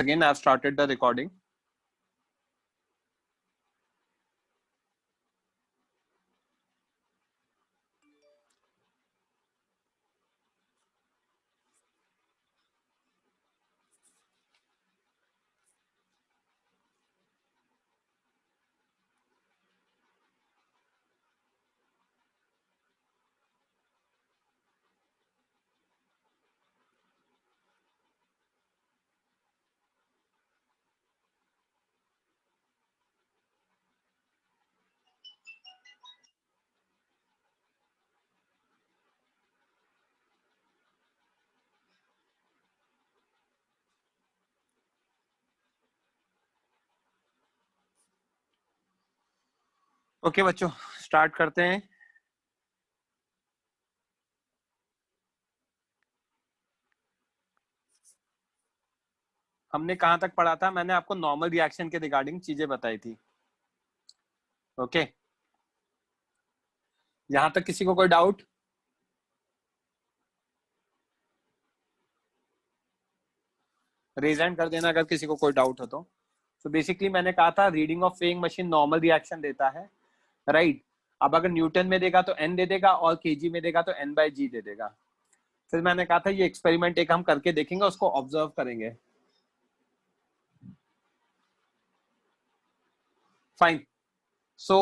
again, I've started the recording. Okay बच्चों, start करते हैं। हमने कहां तक पढ़ा था? मैंने आपको नॉर्मल रिएक्शन के रिगार्डिंग चीजें बताई थी। ओके, यहां तक किसी को कोई डाउट? रेज हैंड कर देना अगर किसी को कोई डाउट हो तो बेसिकली मैंने कहा था reading of weighing machine normal reaction देता है, राइट? अब अगर न्यूटन में देगा तो एन दे देगा और केजी में देगा तो एन बाय जी दे देगा। फिर मैंने कहा था ये एक्सपेरिमेंट एक हम करके देखेंगे, उसको ऑब्जर्व करेंगे। फाइन। सो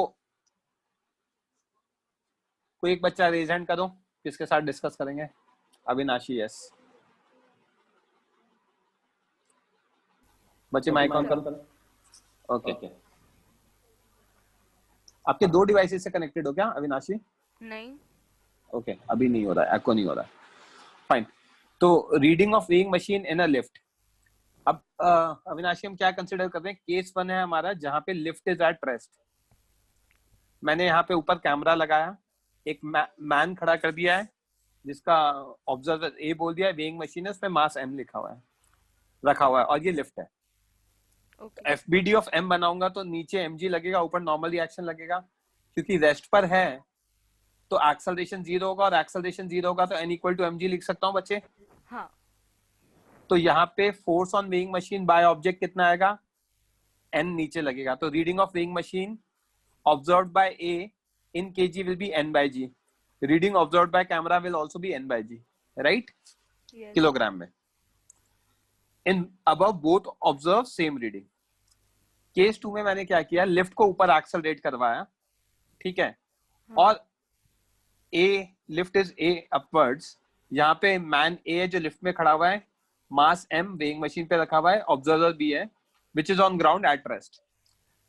कोई एक बच्चा रेज हैंड करो, किसके साथ डिस्कस करेंगे? अविनाशी, यस। बच्चे माइक ऑन करो। ओके, आपके दो डिवाइसेस से कनेक्टेड हो क्या अविनाशी? नहीं। ओके, अभी नहीं हो रहा है, एको नहीं हो रहा है। फाइन। तो reading of weighing machine in a lift. अब अविनाशी हम क्या कंसिडर कर रहे हैं? केस 1 है हमारा जहां पे लिफ्ट इज एट रेस्ट। मैंने यहाँ पे ऊपर कैमरा लगाया, एक मैन खड़ा कर दिया है जिसका ऑब्जर्वर ए बोल दिया है, वेइंग मशीन है, उसमें मास एम लिखा हुआ है, रखा हुआ है, और ये लिफ्ट है। एफबीडी ऑफ एम बनाऊंगा तो नीचे एमजी लगेगा, ऊपर नॉर्मल रिएक्शन लगेगा। क्योंकि रेस्ट पर है तो एक्सेलरेशन 0 होगा, और एक्सेलरेशन 0 होगा तो एन इक्वल टू एमजी लिख सकता हूँ बच्चे। हाँ। तो यहाँ पे force on weighing machine by object कितना आएगा? एन नीचे लगेगा। तो reading of weighing machine observed by A in kg will be N by G. Reading observed by camera will also be N by G, right? Kilogram में। In above both observe same reading. Case 2 में मैंने क्या किया? Lift को ऊपर accelerate करवाया, ठीक है? हाँ। और ए लिफ्ट इज ए अपवर्ड्स। यहाँ पे मैन ए है जो लिफ्ट में खड़ा हुआ है, मास एम वेइंग मशीन पे रखा हुआ है, ऑब्जर्वर बी है which is on ground at rest.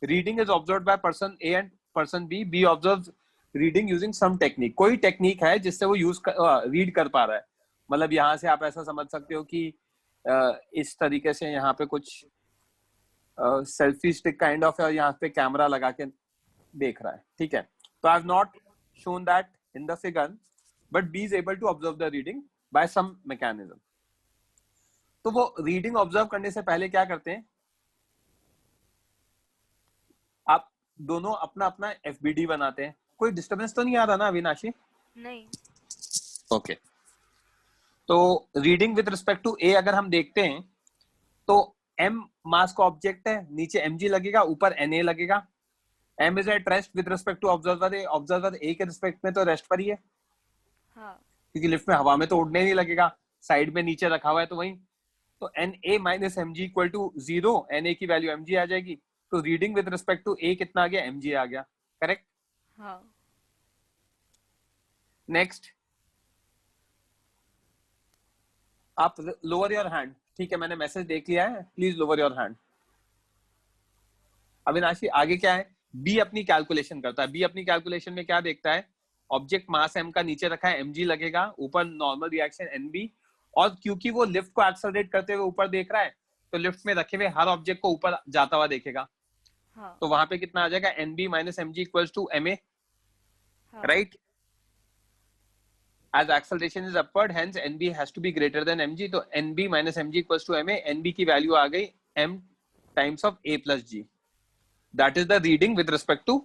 Reading is observed by person A and person B. B observes reading using some technique. कोई टेक्निक है जिससे वो रीड कर पा रहा है। मतलब यहाँ से आप ऐसा समझ सकते हो कि इस तरीके से यहाँ पे कुछ सेल्फी स्टिक काइंड ऑफ है, और यहाँ पे कैमरा लगा के देख रहा है, ठीक है? तो I have not shown that in the figure, but B is able to observe the reading by some mechanism. तो वो रीडिंग ऑब्जर्व करने से पहले क्या करते हैं? आप दोनों अपना अपना एफबीडी बनाते हैं। कोई डिस्टर्बेंस तो नहीं आ रहा ना अविनाशी? नहीं। ओके। तो रीडिंग विद रिस्पेक्ट टू ए अगर हम देखते हैं तो m मास का ऑब्जेक्ट है, नीचे mg लगेगा, ऊपर na लगेगा। m is at rest with respect to observer A। Observer A के रिस्पेक्ट में तो रेस्ट पर ही है। हाँ। क्योंकि लिफ्ट में हवा में तो उड़ने नहीं लगेगा, साइड में नीचे रखा हुआ है तो वहीं। तो na minus mg equal to 0, na की वैल्यू mg आ जाएगी। तो reading with respect to a कितना आ गया? mg आ गया, करेक्ट? हाँ। नेक्स्ट, आप लोअर योर हैंड। ठीक है, मैंने मैसेज देख लिया है, प्लीज लोअर योर हैंड। अविनाशी आगे क्या है? बी अपनी कैलकुलेशन करता है। बी अपनी कैलकुलेशन में क्या देखता है? ऑब्जेक्ट मास एम का नीचे रखा है, mg लगेगा, ऊपर नॉर्मल रिएक्शन nb, और क्योंकि वो लिफ्ट को एक्सेलरेट करते हुए ऊपर देख रहा है तो लिफ्ट में रखे हुए हर ऑब्जेक्ट को ऊपर जाता हुआ देखेगा। हाँ। तो वहां पे कितना आ जाएगा? nb minus mg equals to ma, right? As acceleration is upward, hence nb has to be greater than mg. तो nb minus mg equals to ma। nb की वैल्यू आ गई m times of a plus g। That is the reading with respect to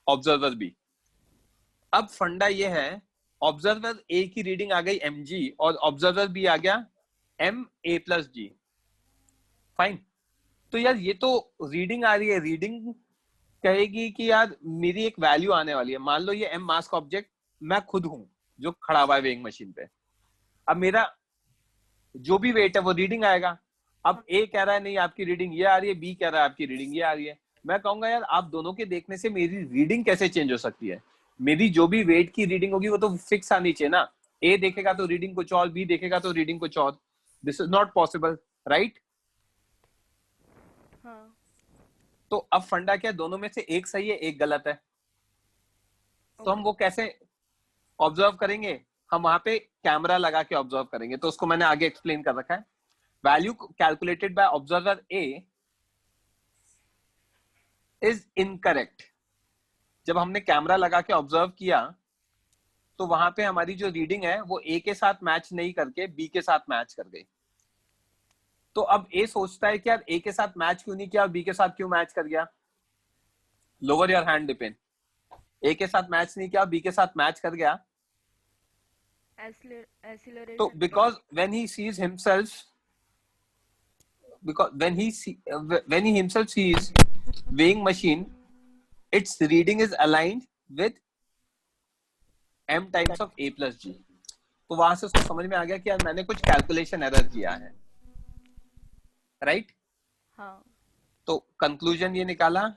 observer B। अब फंडा ये है, observer A की reading आ गई mg और ऑब्जर्वर B आ गया ma plus g। फाइन। तो यार ये तो रीडिंग आ रही है, रीडिंग कहेगी कि यार मेरी एक वैल्यू आने वाली है। मान लो ये एम मास्क ऑब्जेक्ट मैं खुद हूं जो खड़ा हुआ है वेइंग मशीन पे। अब मेरा जो भी वेट है वो रीडिंग आएगा। अब ए कह रहा है नहीं आपकी रीडिंग ये आ रही है, बी कह रहा है आपकी रीडिंग ये आ रही है। मैं कहूंगा यार आप दोनों के देखने से मेरी रीडिंग कैसे चेंज हो सकती है? मेरी जो भी वेट की रीडिंग होगी वो तो फिक्स आनी चाहिए ना। ए देखेगा तो रीडिंग कुछ और, बी देखेगा तो रीडिंग कुछ और। This is not possible, right? हाँ। तो अब फंडा क्या है, दोनों में से एक सही है एक गलत है। तो हम ओके। वो कैसे ऑब्जर्व करेंगे? हम वहां पे कैमरा लगा के ऑब्जर्व करेंगे। तो उसको मैंने आगे एक्सप्लेन कर रखा है। Value calculated by observer A is incorrect. जब हमने कैमरा लगा के ऑब्जर्व किया तो वहां पे हमारी जो रीडिंग है वो ए के साथ मैच नहीं करके बी के साथ मैच कर गई। तो अब ए सोचता है कि यार ए के साथ मैच क्यों नहीं किया और बी के साथ क्यों मैच कर गया? Lower your hand depend. A के साथ मैच नहीं किया, बी के साथ मैच कर गया। तो acceleration. Because when he sees himself, because when he himself sees weighing machine, its reading is aligned with m times of a plus g। तो वहां से उसको समझ में आ गया कि यार मैंने कुछ कैलकुलेशन एरर किया है, राइट? हाँ। तो कंक्लूजन ये निकाला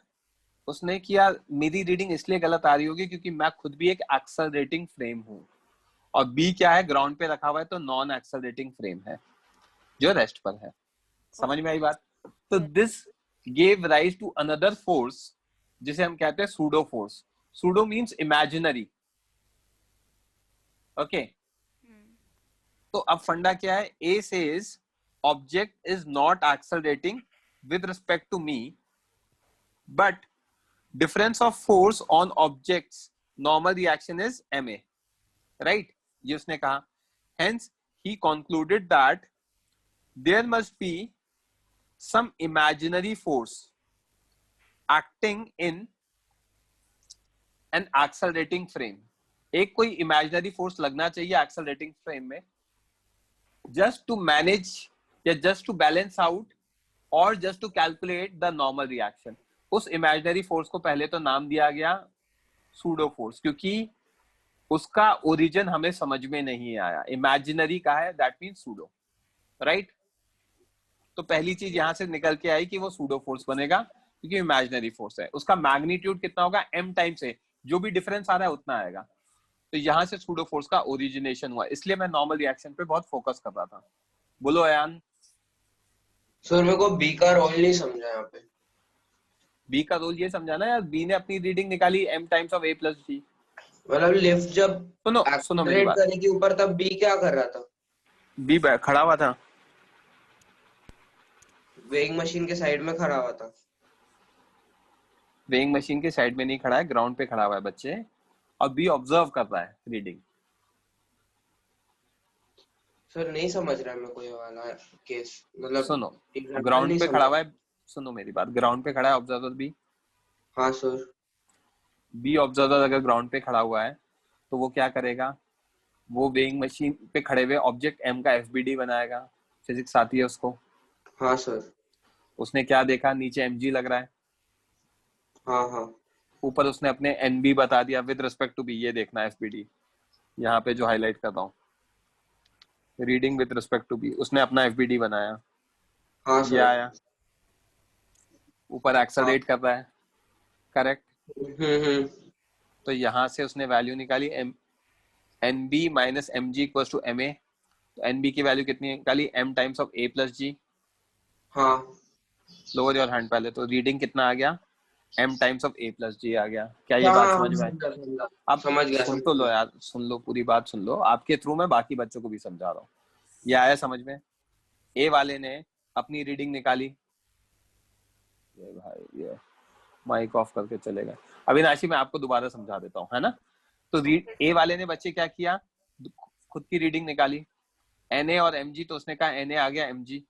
उसने कि यार मेरी रीडिंग इसलिए गलत आ रही होगी क्योंकि मैं खुद भी एक एक्सेलरेटिंग फ्रेम हूं, और बी क्या है, ग्राउंड पे रखा हुआ है तो नॉन एक्सेलरेटिंग फ्रेम है जो रेस्ट पर है। समझ में आई बात? तो this gave rise to another force जिसे हम कहते हैं pseudo force. Pseudo means imaginary. Okay, तो अब फंडा क्या है? A says object is not accelerating with respect to me, but difference of force on objects normal reaction is ma, right? ये उसने कहा। Hence he concluded that there must be some imaginary force acting in an accelerating frame। एक कोई imaginary force लगना चाहिए accelerating frame में, just to manage या just to balance out और just to calculate the normal reaction। उस imaginary force को पहले तो नाम दिया गया सूडो फोर्स, क्योंकि उसका ओरिजिन हमें समझ में नहीं आया। इमेजिनरी का है, दैट मीन सूडो, राइट? तो पहली चीज यहां से निकल के आई कि वो सूडो फोर्स बनेगा क्योंकि इमेजिनरी फोर्स है। उसका मैग्नीट्यूड कितना होगा? m टाइम्स है, जो भी डिफरेंस आ रहा है उतना आएगा। तो यहां से सूडो फोर्स का ओरिजिनेशन हुआ, इसलिए मैं नॉर्मल रिएक्शन पे बहुत फोकस कर रहा था। बोलो अयान। सर मेरे को बी का रोल नहीं समझा यहाँ पे। बी का रोल ये समझाना यार, बी ने अपनी रीडिंग निकाली m times of a plus G. मतलब लिफ्ट जब सुनो सुनो मेरी एक्सीलरेट बात। करेगी ऊपर तब बी क्या कर रहा था? बी खड़ा हुआ था, वेइंग मशीन के साइड में खड़ा हुआ था। वेइंग मशीन के साइड में नहीं खड़ा है, ग्राउंड पे खड़ा हुआ है बच्चे, और बी ऑब्जर्व कर रहा है रीडिंग। सर नहीं समझ रहा मैं कोई वाला केस, मतलब सुनो, एग्जांपल ग्राउंड नहीं पे खड़ा समझ। हुआ है, सुनो मेरी बात, ग्राउंड पे खड़ा है ऑब्जर्वर बी। हाँ सर। बी ऑब्जर्वर अगर ग्राउंड पे खड़ा हुआ है तो वो क्या करेगा? वो वेइंग मशीन पे खड़े हुए ऑब्जेक्ट एम का एफबीडी बनाएगा। फिजिक्स आती है उसको। हाँ सर। उसने क्या देखा? नीचे एमजी लग रहा है, हाँ हाँ। ऊपर उसने अपने एनबी बता दिया विद रिस्पेक्ट टू बी। ये देखना एफबीडी यहाँ पे जो हाईलाइट कर रहा हूँ, reading with respect to B. उसने अपना एफबीडी बनाया, हाँ ये सर। आया, ऊपर हाँ। एक्सेलरेट कर रहा है, करेक्ट? हम्म। तो यहाँ से उसने वैल्यू निकाली M N B minus M G equal to M A. तो एन बी की वैल्यू कितनी निकाली? M times of A plus G. हाँ। लोअर योर हैंड पहले। तो रीडिंग कितना आ गया? m times of a plus G आ गया। क्या ये हाँ बात हाँ, समझ में आई? अब समझ गया सुन समझ तो लो गया। यार, सुन लो, पूरी बात सुन लो। आपके थ्रू मैं बाकी बच्चों को भी समझा रहा हूँ। ये आया समझ में? ए वाले ने अपनी रीडिंग निकाली। ये भाई ये माइक ऑफ करके चलेगा। अविनाशी मैं आपको दोबारा समझा देता हूँ, है ना? तो ए वाले ने बच्चे क्या किया? खुद की रीडिंग निकाली, Na और mg। तो उसने कहा Na आ गया mg,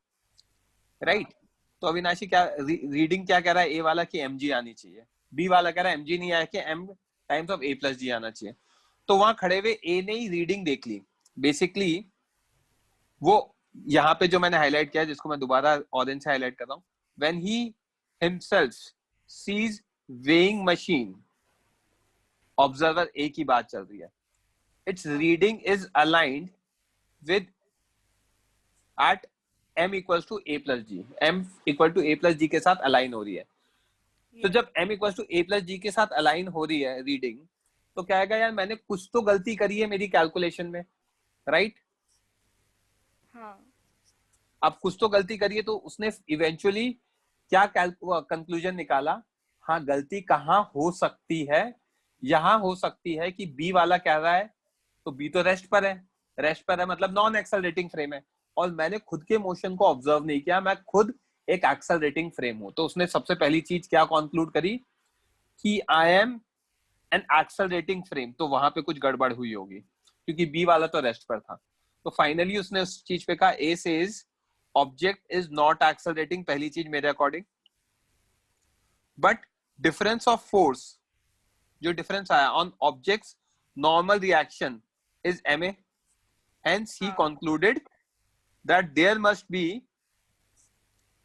राइट? तो अविनाशी क्या रीडिंग क्या कह रहा है? ए वाला की mg आनी चाहिए, बी वाला कह रहा है mg नहीं आया कि m times of a plus G आना चाहिए। तो वहां खड़े हुए ए ने ही रीडिंग देख ली बेसिकली। वो यहाँ पे जो मैंने हाईलाइट किया है, जिसको मैं दोबारा ऑरेंज से हाईलाइट कर रहा हूँ, when he himself sees weighing machine, observer A की बात चल रही है, its reading is aligned with at m equals to a plus g, m equal to a plus g के साथ अलाइन हो रही है. तो जब m equals to a plus g के साथ अलाइन हो रही है रीडिंग, तो क्या आएगा यार, मैंने कुछ तो गलती करी है मेरी कैलकुलेशन में, राइट? हाँ. अब कुछ तो गलती करी है, तो उसने इवेंचुअली क्या कंक्लूजन निकाला, हाँ गलती कहाँ हो सकती है, यहाँ हो सकती है कि बी वाला कह रहा है, तो बी तो रेस्ट पर है, रेस्ट पर है मतलब नॉन एक्सेलरेटिंग फ्रेम है, और मैंने खुद के मोशन को ऑब्जर्व नहीं किया, मैं खुद एक एक्सेलरेटिंग फ्रेम हूं. तो उसने सबसे पहली चीज क्या कंक्लूड करी कि I am an accelerating frame. तो वहां पे कुछ गड़बड़ हुई होगी क्योंकि बी वाला तो रेस्ट पर था. तो फाइनली उसने उस चीज पे कहा A says object is not accelerating, पहली चीज मेरे according, but difference of force, जो डिफरेंस आया on objects normal reaction is ma, hence he concluded that there must be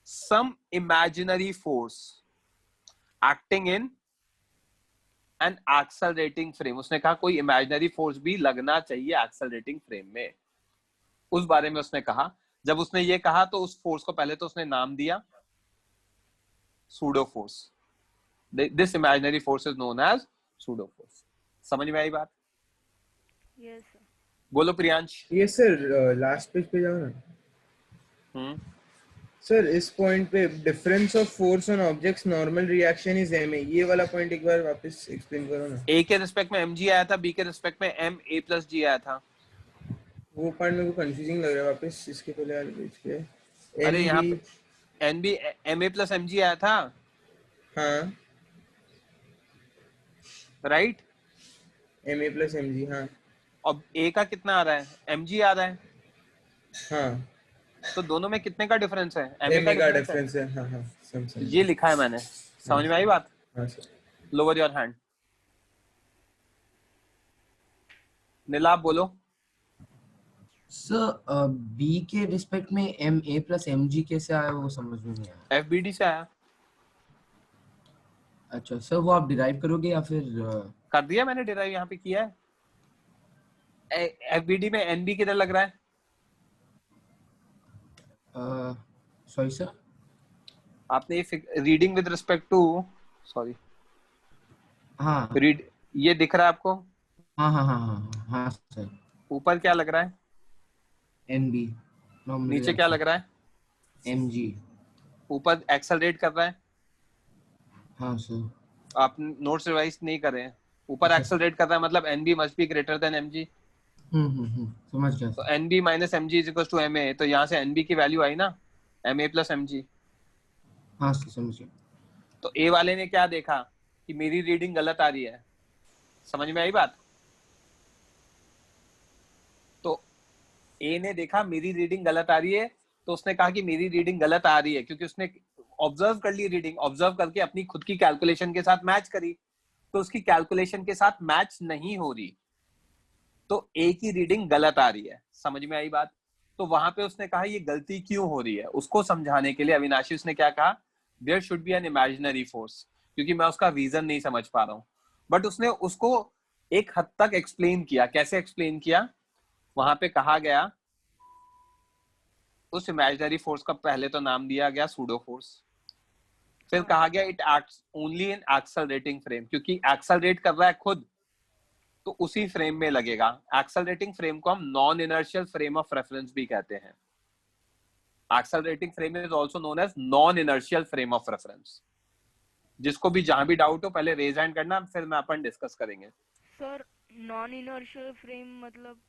some imaginary force acting in an accelerating frame. उसने कहा कोई imaginary force भी लगना चाहिए accelerating frame में, उस बारे में उसने कहा. जब उसने ये कहा तो उस फोर्स को पहले तो उसने नाम दिया pseudo force. This imaginary force is known as pseudo force. समझ में आई बात? Yes sir. बोलो Priyansh. Yes sir. Last page पे जाओ ना सर. इस पॉइंट पे difference of force on objects normal reaction is ma, ये वाला पॉइंट एक बार वापस एक्सप्लेन करो ना. ए के रिस्पेक्ट में mg आया था, बी के रिस्पेक्ट में ma plus g आया था. वो पॉइंट मेरे को कंफ्यूजिंग लग रहा है. वापस इसके पहले वाले पेज पे अरे यहाँ पे nb ma plus mg आया था, हाँ राइट? ma plus mg, हाँ. अब a का कितना आ रहा है, mg आ रहा है, हाँ तो दोनों में कितने का डिफरेंस है? ma का डिफरेंस है. हाँ हाँ समझ. ये लिखा है मैंने. समझ में आई बात? हाँ sir. Lower your hand. Neela बोलो. सर बी के रिस्पेक्ट में M A plus M G कैसे आया वो समझ में नहीं आया. FBD से आया. अच्छा सर, वो आप डिराइव करोगे या फिर कर दिया मैंने डिराइव, यहाँ पे किया है. FBD में NB किधर लग रहा है? सॉरी सर, आपने ये reading with respect to, sorry, हाँ रीड, ये दिख रहा है आपको? हाँ हाँ हाँ हाँ हाँ सर. ऊपर क्या लग रहा है? N B. नीचे क्या लग रहा है? M G. ऊपर एक्सेलरेट कर रहा है. हाँ सर. आप नोट्स रिवाइज नहीं कर रहे हैं. ऊपर एक्सेलरेट कर रहा है मतलब NB must be greater than MG. समझ गया. तो NB minus MG is equals to MA, तो यहाँ से NB की वैल्यू आई ना, MA plus MG. हाँ सर समझ गया. तो A वाले ने क्या देखा कि मेरी रीडिंग गलत आ रही है. समझ में आई बात? तो A ने देखा मेरी रीडिंग गलत आ रही है, तो उसने कहा कि मेरी रीडिंग गलत आ रही है, क्योंकि उसने ऑब्जर्व कर ली रीडिंग, ऑब्जर्व करके अपनी खुद की कैलकुलेशन के साथ मैच करी, तो उसकी कैलकुलेशन के साथ मैच नहीं हो रही, तो A की रीडिंग गलत आ रही है. समझ में आई बात? तो वहां पे उसने कहा ये गलती क्यों हो रही है, उसको समझाने के लिए अविनाशी उसने क्या कहा, there should be an imaginary force, क्योंकि मैं उसका रीजन नहीं समझ पा रहा हूं. बट उसने उसको एक हद तक एक्सप्लेन किया. कैसे एक्सप्लेन किया? वहां पे कहा गया, उस इमेजिनरी फोर्स का पहले तो नाम दिया गया सूडो फोर्स, फिर कहा गया it acts only in accelerating frame, क्योंकि एक्सेलरेट कर रहा है खुद, तो उसी फ्रेम में लगेगा. एक्सेलरेटिंग फ्रेम को हम non inertial frame of reference भी कहते हैं. Accelerating frame is also known as non inertial frame of reference. जिसको भी जहां भी डाउट हो पहले रेज हैंड करना, फिर मैं अपन डिस्कस करेंगे. सर नॉन इनर्शियल फ्रेम मतलब?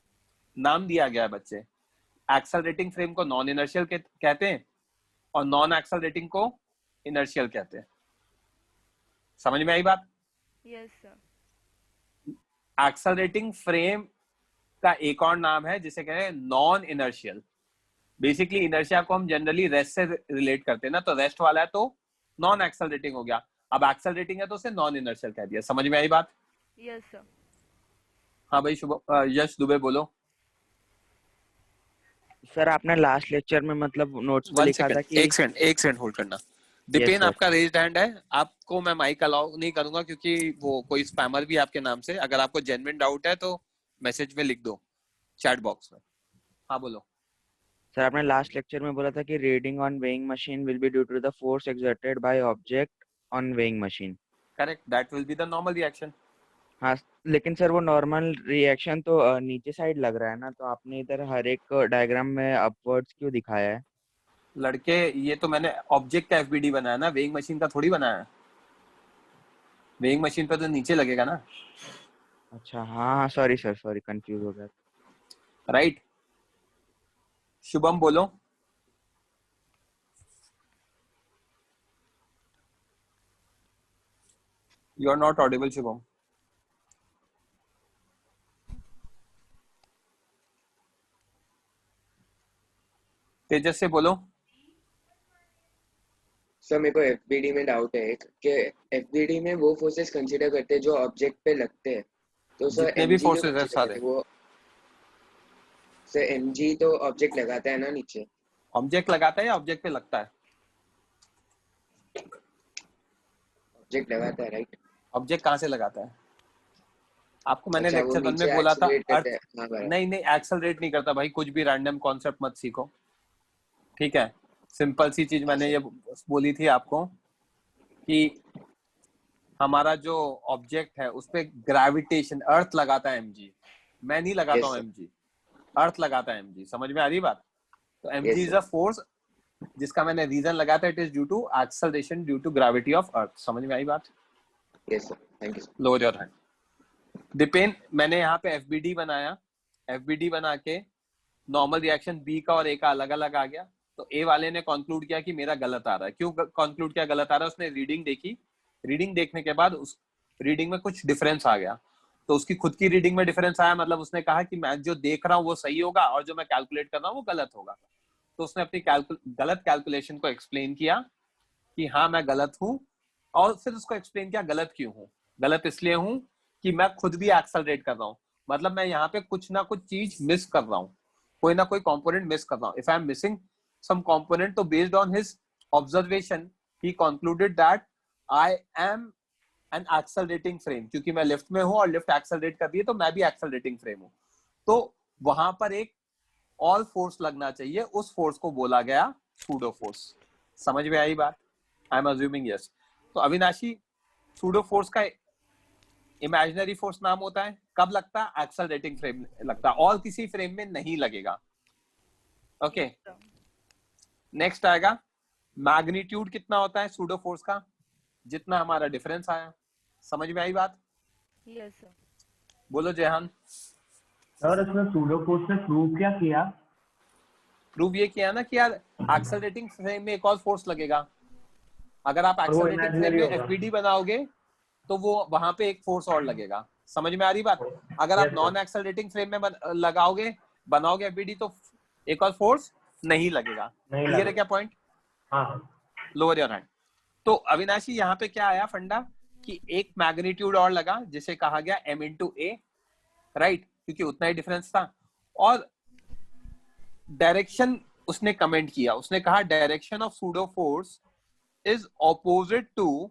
नाम दिया गया है बच्चे. एक्सेलरेटिंग फ्रेम को नॉन इनर्शियल कहते हैं और नॉन एक्सेलरेटिंग को इनर्शियल कहते हैं. समझ में आई बात? Yes sir. एक्सेलरेटिंग फ्रेम का एक और नाम है जिसे कहते हैं नॉन इनर्शियल. बेसिकली इनर्शिया को हम जनरली रेस्ट से रिलेट करते हैं ना, तो रेस्ट वाला है तो नॉन एक्सेलरेटिंग हो गया. अब एक्सेलरेटिंग है तो उसे नॉन इनर्शियल कह दिया. समझ में आई बात? Yes sir. हाँ भाई यश दुबे बोलो. सर आपने लास्ट लेक्चर में मतलब नोट्स में लिखा था कि एक सेकंड होल्ड करना. दीपेन sir. आपका रेज्ड हैंड है, आपको मैं माइक अलाउ नहीं करूंगा क्योंकि वो कोई स्पैमर भी आपके नाम से। अगर आपको जेन्युइन डाउट है तो मैसेज में लिख दो चैट बॉक्स में। हाँ बोलो। सर आपने लास्ट लेक्चर में बोला था कि reading on weighing machine will be due to the force exerted by object on weighing machine. Correct, that will be the normal reaction. हाँ, लेकिन सर वो नॉर्मल रिएक्शन तो नीचे साइड लग रहा है ना, तो आपने इधर हर एक डायग्राम में अपवर्ड्स क्यों दिखाया है? लड़के ये तो मैंने ऑब्जेक्ट का एफबीडी बनाया ना, वेइंग मशीन का थोड़ी बनाया है। वेइंग मशीन पे तो नीचे लगेगा ना। अच्छा हाँ, सॉरी सर, सॉरी कंफ्यूज हो गया। राइट, शुभम बोलो। You are not audible Shubham. Tejas से बोलो। सर मेरे को एफबीडी में डाउट है एक कि एफबीडी में वो फोर्सेस कंसीडर करते हैं जो ऑब्जेक्ट पे लगते हैं, तो सर जितने भी एमजी क्यों फोर्सेस है कंसीडर सारे। करते हैं वो? सर एमजी तो ऑब्जेक्ट लगाता है ना नीचे। ऑब्जेक्ट लगाता है या ऑब्जेक्ट पे लगता है? ऑब्जेक्ट लगाता है, राइट? ऑब्जेक्ट कहाँ से लगाता है? आपको मैंने अच्छा, वो लेक्चर 1 में नीचे बोला था एक्सेलरेट करता अर्थ। है। हाँ बराबर। नहीं नहीं, एक्सेलरेट नहीं करता भाई, कुछ भी रैंडम कॉन्सेप्ट मत सीखो, ठीक है। सिंपल सी चीज मैंने ये बोली थी आपको कि हमारा जो ऑब्जेक्ट है उस पे ग्रेविटेशन अर्थ लगाता है एमजी, मैं नहीं लगाता हूँ एमजी, अर्थ लगाता है एमजी। समझ में आ रही बात? तो एमजी इज अ फोर्स जिसका मैंने रीजन लगाया था, it is due to acceleration due to gravity of earth. समझ में आई बात? Yes sir, thank you. Lower your hand. Deepen मैंने यहाँ पे एफबीडी बनाया, एफबीडी बना के नॉर्मल रिएक्शन बी का और ए का अलग अलग आ गया, तो ए वाले ने कंक्लूड किया कि मेरा गलत आ रहा है। क्यों कंक्लूड किया गलत आ रहा है? उसने रीडिंग देखी, रीडिंग देखने के बाद उस रीडिंग में कुछ डिफरेंस आ गया, तो उसकी खुद की रीडिंग में डिफरेंस आया, मतलब उसने कहा कि मैं जो देख रहा हूँ वो सही होगा और जो मैं कैलकुलेट कर रहा हूँ वो गलत होगा। तो उसने अपनी गलत कैलकुलेशन को एक्सप्लेन किया कि हाँ मैं गलत हूँ, और फिर उसको एक्सप्लेन किया गलत क्यों हूँ। गलत इसलिए हूँ कि मैं खुद भी एक्सेलरेट कर रहा हूँ, मतलब मैं यहाँ पे कुछ ना कुछ चीज मिस कर रहा हूँ, कोई ना कोई कंपोनेंट मिस कर रहा हूँ। If I am missing some component, तो based on his observation he concluded that I am an accelerating frame, क्योंकि मैं लिफ्ट में हूँ और लिफ्ट एक्सेलरेट कर रही है तो मैं भी एक्सेलरेटिंग फ्रेम हूँ। तो वहां पर एक ऑल फोर्स लगना चाहिए, उस फोर्स को बोला गया सूडो फोर्स। समझ में आई बात? आई एम अज्यूमिंग यस। तो अविनाशी, सूडो फोर्स का इमेजिनरी फोर्स नाम होता है, कब लगता है? एक्सेलरेटिंग फ्रेम लगता है, और किसी फ्रेम में नहीं लगेगा। ओके, नेक्स्ट आएगा मैग्नीट्यूड कितना होता है सूडो फोर्स का, जितना हमारा डिफरेंस आया। समझ में आई बात? Yes sir. बोलो जयहान। सर इसमें सूडो फोर्स ने प्रूव क्या किया? प्रूव ये किया ना कि यार एक्सेलरेटिंग फ्रेम में एक और फोर्स लगेगा। अगर आप एक्सेलरेटिंग फ्रेम में एफबीडी बनाओगे तो वो वहां पे एक फोर्स और लगेगा। समझ में आ रही बात? अगर आप नॉन एक्सेलरेटिंग फ्रेम में बनाओगे एफबीडी तो एक और फोर्स नहीं लगेगा। क्लियर है क्या पॉइंट? हाँ। Lower your hand. तो अविनाशी यहाँ पे क्या आया फंडा कि एक मैग्नीट्यूड और लगा जिसे कहा गया m इंटू ए, राइट, क्योंकि उतना ही डिफरेंस था। और डायरेक्शन उसने कमेंट किया, उसने कहा direction of pseudo force is opposite to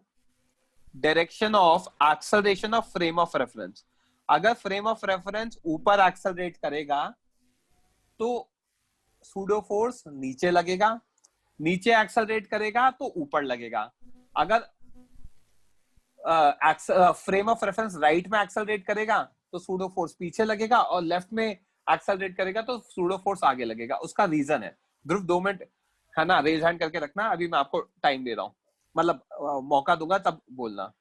direction of acceleration of frame of reference. अगर फ्रेम ऑफ रेफरेंस ऊपर एक्सेलरेट करेगा तो सूडो फोर्स नीचे लगेगा, नीचे एक्सेलरेट करेगा तो ऊपर लगेगा। अगर फ्रेम ऑफ रेफरेंस राइट में एक्सेलरेट करेगा तो सूडो फोर्स पीछे लगेगा, और लेफ्ट में एक्सेलरेट करेगा तो सूडो फोर्स आगे लगेगा। उसका रीजन है। ध्रुव 2 मिनट है ना, रेज हैंड करके रखना, अभी मैं आपको टाइम दे रहा हूँ, मतलब मौका दूंगा तब बोलना।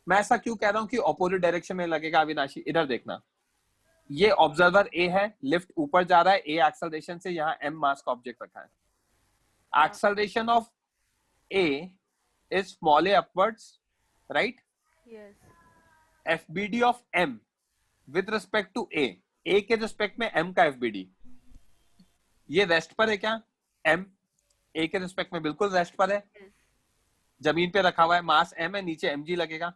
मैं ऐसा क्यों कह रहा हूँ कि ऑपोजिट डायरेक्शन में लगेगा? अविनाशी इधर देखना, ये ऑब्जर्वर ए है, लिफ्ट ऊपर जा रहा है, ए एक्सेलरेशन से, यहाँ m मास का ऑब्जेक्ट रखा है। Acceleration of A is small a upwards, right? Yes. FBD of m with respect to a, a के रिस्पेक्ट में m का एफबीडी, ये रेस्ट पर है क्या? m a के रिस्पेक्ट में बिल्कुल रेस्ट पर है, यस। जमीन पे रखा हुआ है, मास m है, नीचे mg लगेगा,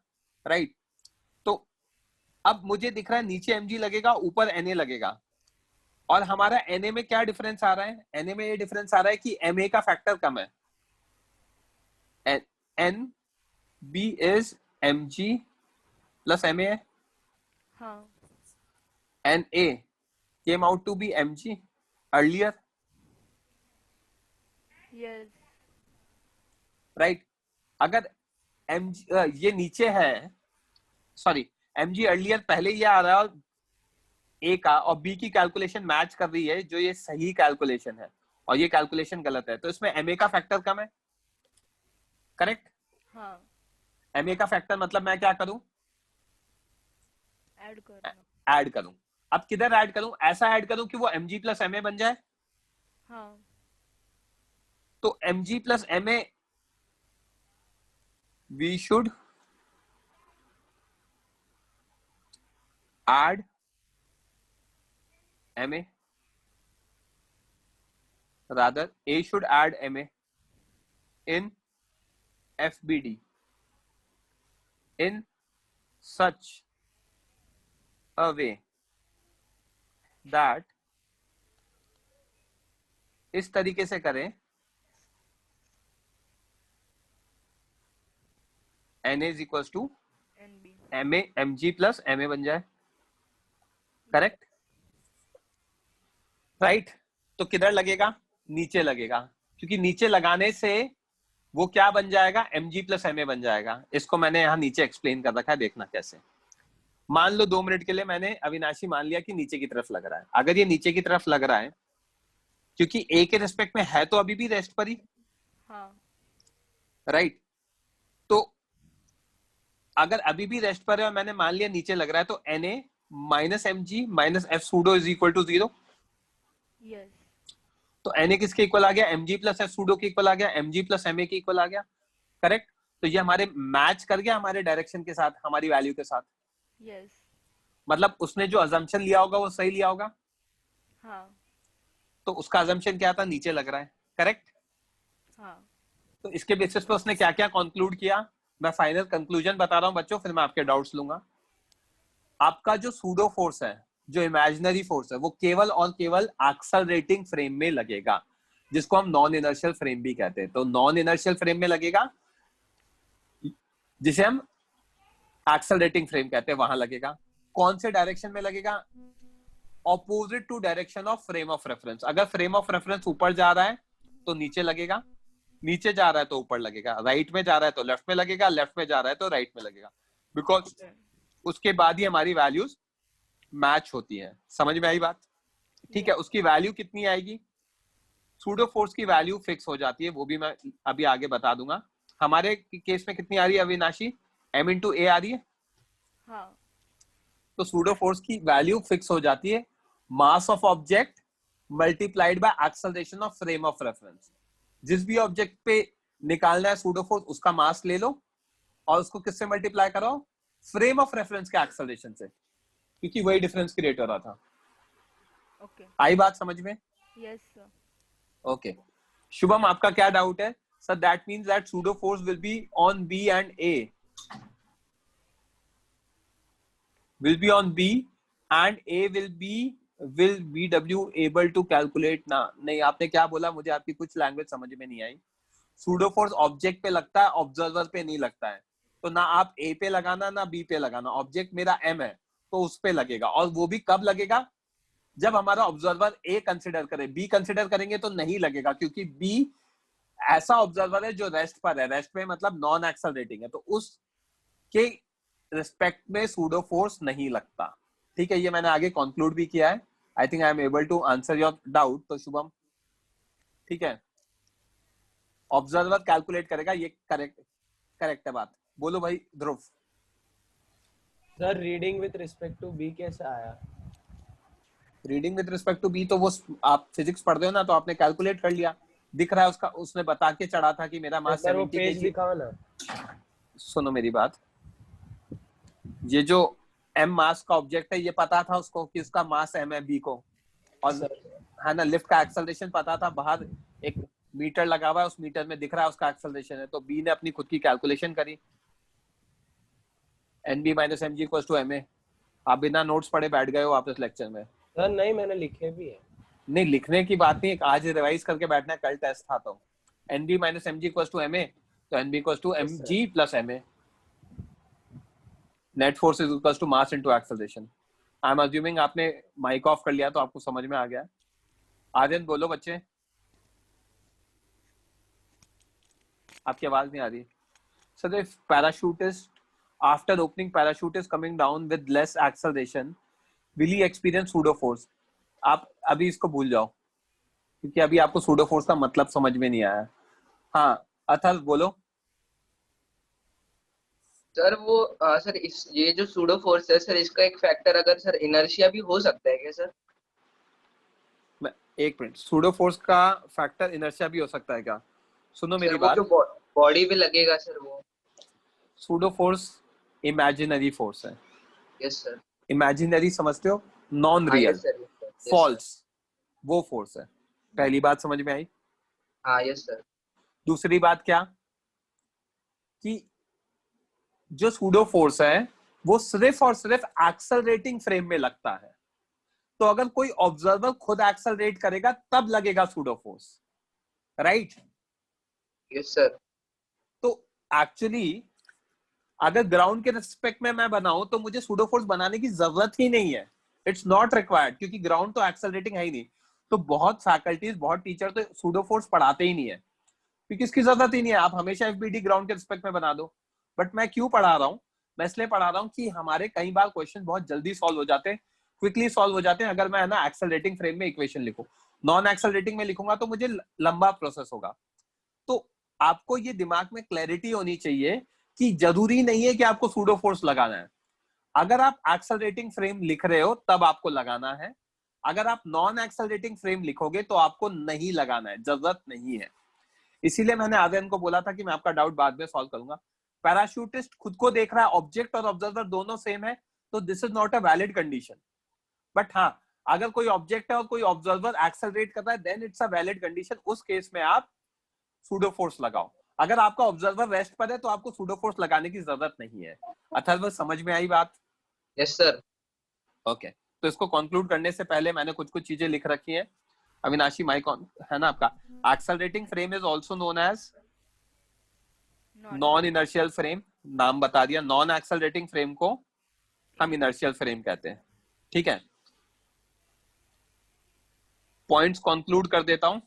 राइट? तो अब मुझे दिख रहा है नीचे mg लगेगा, ऊपर na लगेगा, और हमारा na में क्या डिफरेंस आ रहा है? na में ये डिफरेंस आ रहा है कि ma का फैक्टर कम है। N B is M G plus M A, हाँ and A came out to be M G earlier, yes right? अगर एम ये नीचे है, सॉरी एम जी अर्लियर पहले ये आ रहा है और ए का और बी की कैलकुलेशन मैच कर रही है, जो ये सही कैलकुलेशन है और ये कैलकुलेशन गलत है, तो इसमें एम ए का फैक्टर कम है, करेक्ट? हाँ एम ए का फैक्टर मतलब मैं क्या करूं? ऐड करना, ऐड करूं। अब किधर ऐड करूं? ऐसा ऐड करूं कि वो M G plus M A बन जाए। हाँ तो M G plus M A we should add MA, rather A should add MA in FBD in such a way that इस तरीके से करें NA is equals to NB, MA MG plus MA बन जाए, करेक्ट? राइट? तो किधर लगेगा? नीचे लगेगा, क्योंकि नीचे लगाने से वो क्या बन जाएगा? mg प्लस ma बन जाएगा। इसको मैंने यहाँ नीचे एक्सप्लेन कर रखा है, देखना कैसे। मान लो 2 मिनट के लिए मैंने अविनाशी मान लिया कि नीचे की तरफ लग रहा है। अगर ये नीचे की तरफ लग रहा है, क्योंकि a के रिस्पेक्ट में है तो अभी भी रेस्ट पर ही, हाँ राइट? तो अगर अभी भी रेस्ट पर है और मैंने मान लिया नीचे लग रहा है, तो na minus M G minus F pseudo is equal to 0। Yes तो Na किसके इक्वल आ गया? mg प्लस एफ सूडो के इक्वल आ गया, mg प्लस ma के इक्वल आ गया, करेक्ट? तो ये हमारे मैच कर गया हमारे डायरेक्शन के साथ, हमारी वैल्यू के साथ। यस मतलब उसने जो अजम्पशन लिया होगा वो सही लिया होगा। हाँ तो उसका अजम्पशन क्या था? नीचे लग रहा है, करेक्ट? हाँ तो इसके बेसिस पे उसने क्या क्या कंक्लूड किया, मैं फाइनल कंक्लूजन बता रहा हूं बच्चों, फिर मैं आपके डाउट्स लूंगा। आपका जो सूडो फोर्स है, जो इमेजिनरी फोर्स है, वो केवल और केवल एक्सेलरेटिंग फ्रेम में लगेगा, जिसको हम नॉन इनर्शियल फ्रेम भी कहते हैं। तो नॉन इनर्शियल फ्रेम में लगेगा, जिसे हम एक्सेलरेटिंग फ्रेम कहते हैं, वहां लगेगा। कौन से डायरेक्शन में लगेगा? Opposite to direction of frame of reference. अगर फ्रेम ऑफ रेफरेंस ऊपर जा रहा है तो नीचे लगेगा, नीचे जा रहा है तो ऊपर लगेगा, राइट में जा रहा है तो लेफ्ट में लगेगा, लेफ्ट में जा रहा है तो राइट में लगेगा, बिकॉज उसके बाद ही हमारी वैल्यूज मैच होती है। समझ में आई बात? ठीक है। उसकी वैल्यू कितनी आएगी? सूडो फोर्स की वैल्यू फिक्स हो जाती है, वो भी मैं अभी आगे बता दूंगा। हमारे केस में कितनी आ रही है अविनाशी? m इंटू ए आ रही है। हाँ तो सूडो फोर्स की वैल्यू फिक्स हो जाती है, mass of object multiplied by acceleration of frame of reference. जिस भी ऑब्जेक्ट पे निकालना है सूडो फोर्स, उसका मास ले लो और उसको किससे मल्टीप्लाई करो? फ्रेम ऑफ रेफरेंस के एक्सेलरेशन से, क्योंकि वही डिफरेंस क्रिएट हो रहा था। ओके आई बात समझ में? Yes sir okay. शुभम, आपका क्या डाउट है? Sir that means that pseudo force will be on B and A, will be on B and A will BW able to calculate ना? नहीं, आपने क्या बोला? मुझे आपकी कुछ लैंग्वेज समझ में नहीं आई। सूडो फोर्स ऑब्जेक्ट पे लगता है, ऑब्जर्वर पे नहीं लगता है। तो ना आप A पे लगाना ना B पे लगाना। ऑब्जेक्ट मेरा M है तो उस पे लगेगा, और वो भी कब लगेगा? जब हमारा ऑब्जर्वर A कंसिडर करे। B कंसिडर करेंगे तो नहीं लगेगा, क्योंकि B ऐसा ऑब्जर्वर है जो रेस्ट पर है। रेस्ट पे मतलब नॉन एक्सेलरेटिंग है, तो उसके रिस्पेक्ट में सूडो फोर्स नहीं लगता। ठीक है, ये मैंने आगे कंक्लूड भी किया है। I think I am able to answer your doubt. तो शुभम, ठीक है, ऑब्जर्वर कैलकुलेट करेगा, ये करेक्ट है बात। बोलो भाई Dhruv. Sir reading with respect to B कैसे आया? Reading with respect to B तो वो आप फिजिक्स पढ़ते हो ना, तो आपने कैलकुलेट कर लिया, दिख रहा है उसका, उसने बता के चढ़ा था कि मेरा मास 70 पेज kg। दिखाओ ना। सुनो मेरी बात, ये जो m मास का ऑब्जेक्ट है, ये पता था उसको कि उसका मास m है b को, और है ना, लिफ्ट का एक्सेलरेशन पता था, बाहर एक मीटर लगा हुआ है, उस मीटर में दिख रहा है उसका एक्सेलरेशन है। तो b ने अपनी खुद की कैलकुलेशन करी, nb minus mg equals to ma। आप बिना नोट्स पढ़े बैठ गए हो आप इस लेक्चर में। सर नहीं, मैंने लिखे भी है। नहीं, लिखने की बात नहीं, आज रिवाइज करके बैठना है, कल टेस्ट था। तो nb minus mg equals to ma, तो NB equals to Yes, sir. mg plus ma. Net force is equals to mass into acceleration. I am assuming आपने माइक ऑफ कर लिया तो आपको समझ में आ गया. आर्यन बोलो बच्चे, आपकी आवाज नहीं आ रही. So the parachutist, after opening parachute is coming down with less acceleration, will he experience pseudo force? आप अभी इसको भूल जाओ क्योंकि अभी आपको pseudo force का मतलब समझ में नहीं आया. हाँ अथर्व बोलो. सर वो सर इस ये जो सूडो फोर्स है सर, इसका एक फैक्टर अगर सर इनर्शिया भी हो सकता है क्या सर? एक मिनट, सूडो फोर्स का फैक्टर इनर्शिया भी हो सकता है क्या? सुनो मेरी सर वो बात. जो बॉडी पे लगेगा सर वो. सूडो फोर्स इमेजिनरी फोर्स है. Yes sir. इमेजिनरी समझते हो, नॉन हाँ रियल, यस सर. फॉल्स, वो फोर्स है. पहली बात समझ में आई. हाँ यस सर. दूसरी बात क्या कि जो सूडो फोर्स है वो सिर्फ और सिर्फ एक्सेलरेटिंग फ्रेम में लगता है. तो अगर कोई ऑब्जर्वर खुद एक्सेलरेट करेगा तब लगेगा pseudo force, right? Yes sir. तो एक्चुअली अगर ग्राउंड के रिस्पेक्ट में मैं बनाऊं तो मुझे सूडो फोर्स बनाने की जरूरत ही नहीं है. इट्स नॉट रिक्वायर्ड क्योंकि ग्राउंड तो एक्सेलरेटिंग है ही नहीं. तो बहुत फैकल्टीज, बहुत टीचर तो सूडो फोर्स पढ़ाते ही नहीं है क्योंकि इसकी जरूरत ही नहीं है. आप हमेशा एफबीडी ग्राउंड के रिस्पेक्ट में बना दो. बट मैं क्यों पढ़ा रहा हूँ? मैं इसलिए पढ़ा रहा हूँ कि हमारे कई बार क्वेश्चन बहुत जल्दी सॉल्व हो जाते हैं, क्विकली सॉल्व हो जाते हैं अगर मैं ना एक्सेलरेटिंग फ्रेम में इक्वेशन लिखूं. नॉन एक्सेलरेटिंग में लिखूंगा तो मुझे लंबा प्रोसेस होगा. तो आपको ये दिमाग में क्लैरिटी होनी चाहिए कि जरूरी नहीं है कि आपको सूडो फोर्स लगाना है. अगर आप एक्सेलरेटिंग फ्रेम लिख रहे हो तब आपको लगाना है. अगर आप नॉन एक्सेलरेटिंग फ्रेम लिखोगे तो आपको नहीं लगाना है, जरूरत नहीं है. इसीलिए मैंने आर्यन को बोला था कि मैं आपका डाउट बाद में सॉल्व करूंगा. पैराशूटिस्ट खुद को देख रहा है, ऑब्जेक्ट और ऑब्जर्वर दोनों सेम है, तो this is not a valid condition. But हाँ, अगर कोई ऑब्जेक्ट है और कोई ऑब्जर्वर एक्सेलरेट कर रहा है then it's a valid condition. उस केस में आप सूडो फोर्स लगाओ. अगर आपका ऑब्जर्वर रेस्ट पर है तो आपको सूडो फोर्स लगाने की जरूरत नहीं है. अथर्व समझ में आई बात? Yes sir. ओके. तो इसको कंक्लूड करने से पहले मैंने कुछ कुछ चीजें लिख रखी हैं. अविनाशी माइक ऑन है ना आपका? Accelerating frame is also known as non inertial frame. नाम बता दिया. नॉन एक्सेलरेटिंग फ्रेम को हम इनर्शियल फ्रेम कहते हैं. ठीक है, पॉइंट्स कंक्लूड कर देता हूं.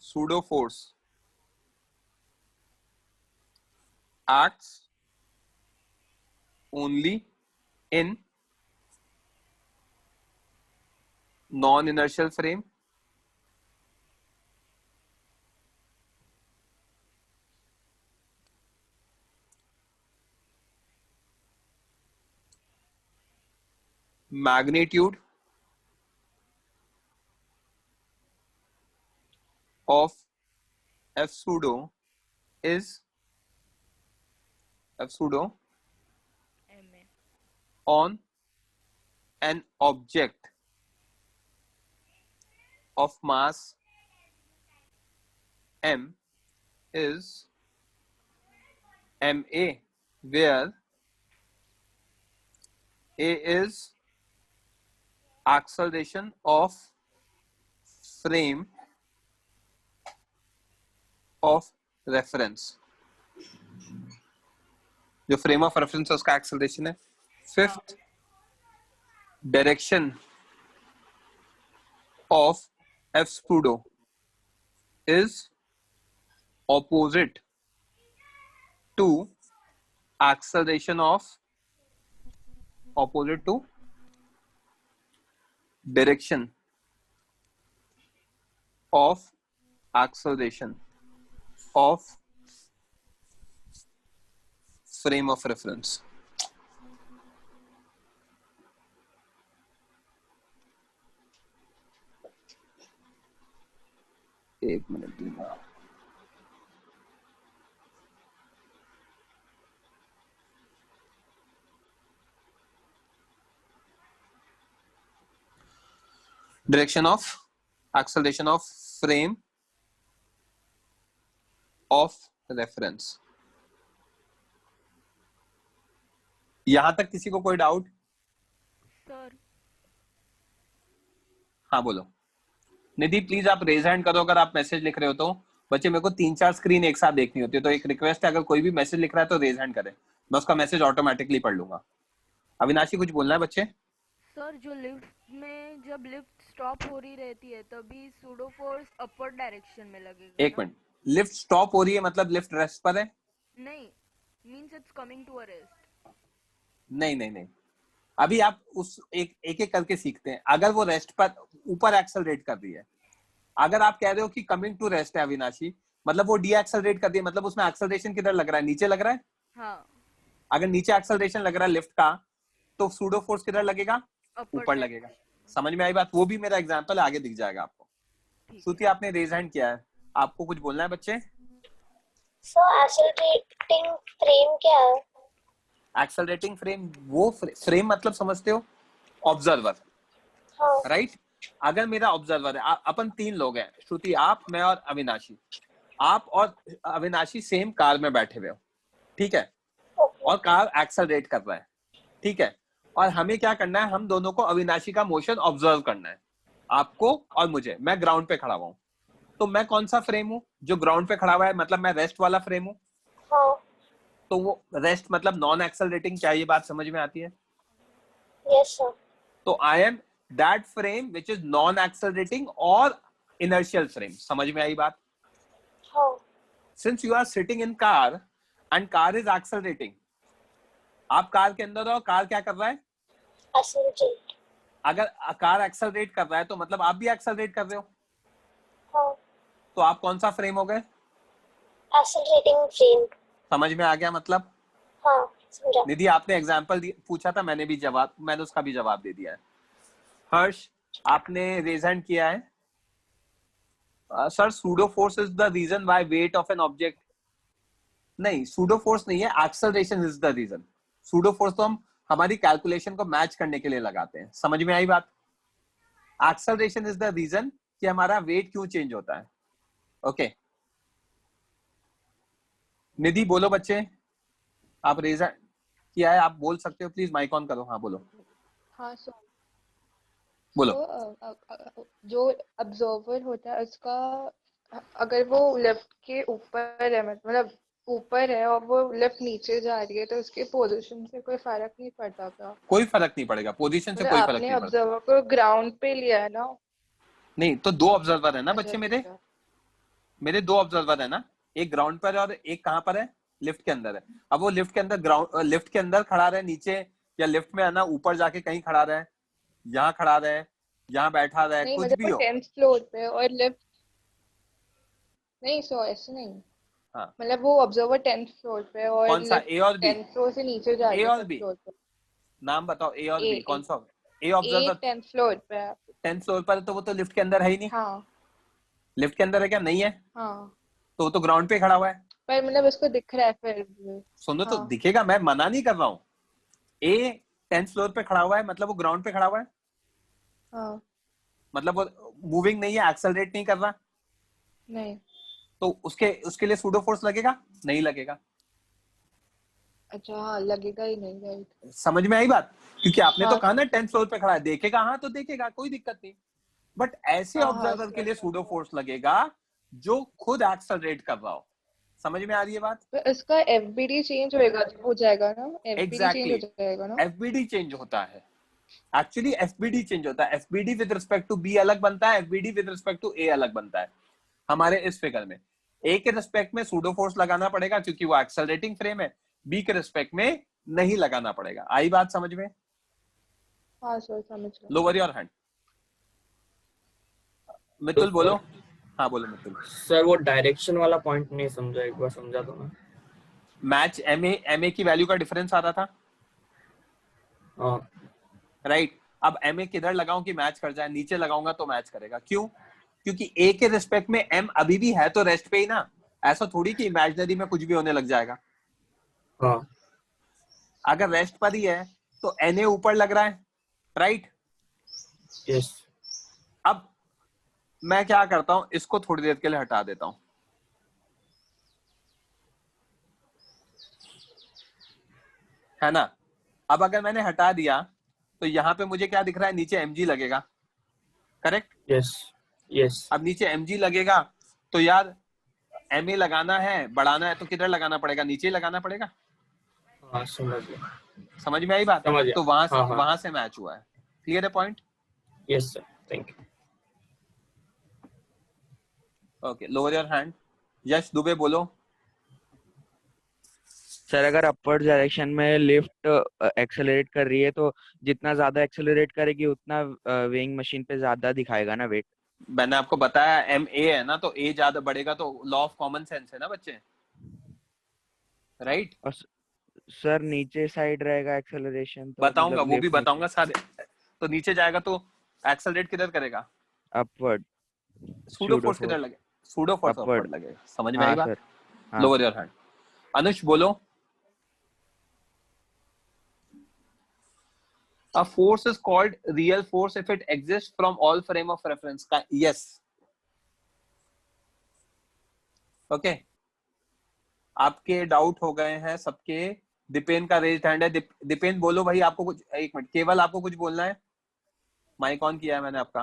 Pseudo force acts only in non-inertial frame, magnitude of F pseudo is F pseudo MA. on an object of mass m is ma, where a is acceleration of frame of reference. जो frame of reference है उसका acceleration है. Fifth, direction of F pseudo is opposite to acceleration of direction of acceleration of frame of reference. एक minute दूंगा. Direction of acceleration of frame of reference. यहां तक किसी को कोई डाउट? सर हाँ बोलो. निधि प्लीज आप रेज हैंड करो अगर आप मैसेज लिख रहे हो तो। बच्चे मेरे को 3-4 स्क्रीन एक साथ देखनी होती है, तो एक रिक्वेस्ट है, अगर कोई भी मैसेज लिख रहा है तो रेज हैंड करे, मैं उसका मैसेज ऑटोमेटिकली पढ़ लूंगा। अविनाशी कुछ बोलना है बच्चे? सर जो लिफ्ट में जब लिफ्ट स्टॉप हो रही रहती है तभी सूडो फोर्स अपवर्ड डायरेक्शन में लगेगा। एक मिनट, लिफ्ट स्टॉप हो रही है मतलब लिफ्ट रेस्ट पर है? नहीं, means it's coming to a rest. नहीं नहीं नहीं, अभी आप उस एक एक करके सीखते हैं। अगर वो रेस्ट पर ऊपर एक्सेलरेट कर रही है, अगर आप कह रहे हो कि कमिंग टू रेस्ट है अविनाशी, मतलब वो डी एक्सेलरेट कर रही है, मतलब उसमें एक्सेलरेशन किधर लग रहा है? नीचे लग रहा है। हाँ, अगर नीचे एक्सेलरेशन लग रहा है लिफ्ट का, तो सूडो फोर्स किधर लगेगा? upward ऊपर लगेगा। समझ में आई बात? वो भी मेरा एग्जांपल आगे दिख जाएगा आपको। ठीक श्रुति है। आपने रेज हैंड किया है, आपको कुछ बोलना है बच्चे? सो एक्सेलरेटिंग फ्रेम क्या है? एक्सेलरेटिंग फ्रेम, वो फ्रेम मतलब समझते हो? ऑब्जर्वर, हाँ राइट? अगर मेरा ऑब्जर्वर है, अपन 3 लोग हैं, श्रुति, आप, मैं और अविनाशी। आप और अविनाशी सेम कार में बैठे हुए हो, ठीक है, और कार एक्सेलरेट कर रहा है, ठीक है, और हमें क्या करना है, हम दोनों को अविनाशी का मोशन ऑब्जर्व करना है, आपको और मुझे। मैं ग्राउंड पे खड़ा हुआ हूं, तो मैं कौन सा फ्रेम हूं? जो ग्राउंड पे खड़ा हुआ है, मतलब मैं रेस्ट वाला फ्रेम हूं। हाँ तो वो रेस्ट मतलब नॉन एक्सेलरेटिंग, क्या ये बात समझ में आती है? Yes sir. तो I am that frame which is non accelerating और इनर्शियल फ्रेम। समझ में आई बात? हाँ since you are sitting in car and car is accelerating, आप कार के अंदर हो, कार क्या कर रहा है? एक्सेलरेट। अगर कार एक्सेलरेट कर रहा है तो मतलब आप भी एक्सेलरेट कर रहे हो, हाँ तो आप कौन सा फ्रेम हो गए? Accelerating frame. समझ में आ गया मतलब? हाँ समझा। निधि आपने एग्जांपल पूछा था, मैंने उसका भी जवाब दे दिया है। हर्ष आपने रेज हैंड किया है। Sir pseudo force is the reason why weight of an object. नहीं, सूडो फोर्स नहीं है, acceleration is the reason. Pseudo force तो हम हमारी कैलकुलेशन को मैच करने के लिए लगाते हैं। समझ में आई बात? एक्सेलरेशन इज द रीजन कि हमारा वेट क्यों चेंज होता है। ओके निधि बोलो बच्चे, आप रेज किया है, आप बोल सकते हो, प्लीज माइक ऑन करो। हाँ बोलो हाँ सर। बोलो। तो जो ऑब्जर्वर होता है उसका, अगर वो लेफ्ट के ऊपर है, मतलब ऊपर है और वो लेफ्ट नीचे जा रही है, तो उसके पोजीशन से कोई फर्क नहीं पड़ता क्या? कोई फर्क नहीं पड़ेगा, पोजीशन से मतलब कोई फर्क आपने नहीं पड़ता। ऑब्जर्वर को ग्राउंड पे लिया है ना? नहीं तो 2 ऑब्जर्वर है ना अच्छा बच्चे, अच्छा। मेरे 2 ऑब्जर्वर है ना, एक ग्राउंड पर है और एक कहाँ पर है? लिफ्ट के अंदर है। अब वो लिफ्ट के अंदर लिफ्ट के अंदर खड़ा रहे नीचे, या लिफ्ट में है ना ऊपर जाके कहीं खड़ा रहे, यहाँ खड़ा रहे, यहाँ बैठा रहे, नहीं कुछ मतलब भी वो हो। 10th फ्लोर पे और लिफ्ट नहीं, सो ऐसे नहीं। हाँ मतलब वो ऑब्जर्वर 10th फ्लोर पे और कौन सा, लिफ्ट ए और बी? 10th फ्लोर से नीचे जा रही ए है और 5th बी, फ्लोर पे। नाम बताओ, ए और ए बी कौन ए सा? ए ए ऑब्जर्वर 10th फ्लोर पे है। 10th फ्लोर पर, तो वो तो लिफ्ट के अंदर है ही नहीं। हाँ लिफ्ट के अंदर है क्या? नहीं है, हाँ, तो वो तो ग्राउंड पे खड़ा हुआ है। पर मतलब उसको दिख रहा है फिर भी। सुनो तो हाँ दिखेगा, मैं मना नहीं कर रहा हूँ। ए 10th फ्लोर पे खड़ा हुआ है, मतलब वो ग्राउंड पे खड़ा हुआ है, हाँ। मतलब वो मूविंग नहीं है, एक्सेलरेट नहीं कर रहा, नहीं। तो उसके लिए सूडो फोर्स लगेगा? नहीं लगेगा। अच्छा हाँ, लगेगा ही नहीं, राइट। समझ में आई बात? क्योंकि आपने तो हाँ कहा ना 10th फ्लोर पे खड़ा है, देखेगा, हाँ तो देखेगा, कोई दिक्कत नहीं। बट ऐसे हाँ हाँ ऑब्जर्वर के लिए सर। सूडो फोर्स लगेगा जो खुद एक्सेलरेट कर रहा हो। समझ में आ रही है बात? तो इसका एफबीडी चेंज हो जाएगा ना? एफबीडी चेंज हो एग्जैक्टली, जाएगा ना? एफबीडी चेंज होता है। एक्चुअली एफबीडी चेंज होता है। FBD with respect to B अलग बनता है, FBD with respect to A अलग बनता है। हमारे इस फिगर में ए के रिस्पेक्ट में सूडो फोर्स लगाना पड़ेगा क्योंकि वो एक्सेलरेटिंग फ्रेम है, बी के रिस्पेक्ट में नहीं लगाना पड़ेगा। आई बात समझ में? हाँ सर, समझ गया। Lower your hand. मितुल बोलो। हाँ बोलो मितुल। सर वो डायरेक्शन वाला पॉइंट नहीं समझा, एक बार समझा दो ना। मैच एमए की वैल्यू का डिफरेंस आ रहा था, हाँ राइट? अब एमए किधर लगाऊं कि मैच कर जाए? नीचे लगाऊंगा तो मैच करेगा। क्यों? क्योंकि ए के रिस्पेक्ट में एम अभी भी है तो रेस्ट पे ही ना, ऐसा थोड़ी कि इमेजिनरी में कुछ भी होने लग जाएगा। हाँ अगर रेस्ट पर ही है तो एनए ऊपर लग रहा है, राइट? यस। अब मैं क्या करता हूं, इसको थोड़ी देर के लिए हटा देता हूं, है ना? अब अगर मैंने हटा दिया तो यहां पे मुझे क्या दिख रहा है? नीचे mg लगेगा, करेक्ट? यस। यस अब नीचे mg लगेगा तो यार ma लगाना है, बढ़ाना है तो किधर लगाना पड़ेगा? नीचे लगाना पड़ेगा। हाँ समझ गया समझ में आई बात? समझ गया तो हाँ हाँ वहां से मैच हुआ है। क्लियर है point? Yes sir thank you okay, lower your hand. Yash Dubey बोलो। सर अगर अपवर्ड डायरेक्शन में लिफ्ट एक्सेलरेट कर रही है तो जितना ज्यादा एक्सेलरेट करेगी उतना वेइंग मशीन पे ज्यादा दिखाएगा ना वेट। मैंने आपको बताया एम ए है ना, तो ए ज्यादा बढ़ेगा तो लॉ ऑफ कॉमन सेंस है ना बच्चे, राइट? और सर नीचे साइड रहेगा एक्सेलरेशन तो बताऊंगा, मतलब वो भी लिफ्ट बताऊंगा सारे। तो नीचे जाएगा तो एक्सेलरेट किधर करेगा? अपवर्ड सूडो सूडो फोर्स किधर फोर्स लगे? Pseudo force upward. अपवर्ड लगेगा। समझ में आई हाँ बात? सर हाँ। Lower your hand. अनुष बोलो। A force is called real force if it exists from all frame of reference. Yes. Okay. आपके डाउट हो गए हैं सबके। दीपेन का रेज हैंड है। दीपेन बोलो भाई, आपको कुछ, एक मिनट, केवल आपको कुछ बोलना है? माइक ऑन किया है मैंने आपका।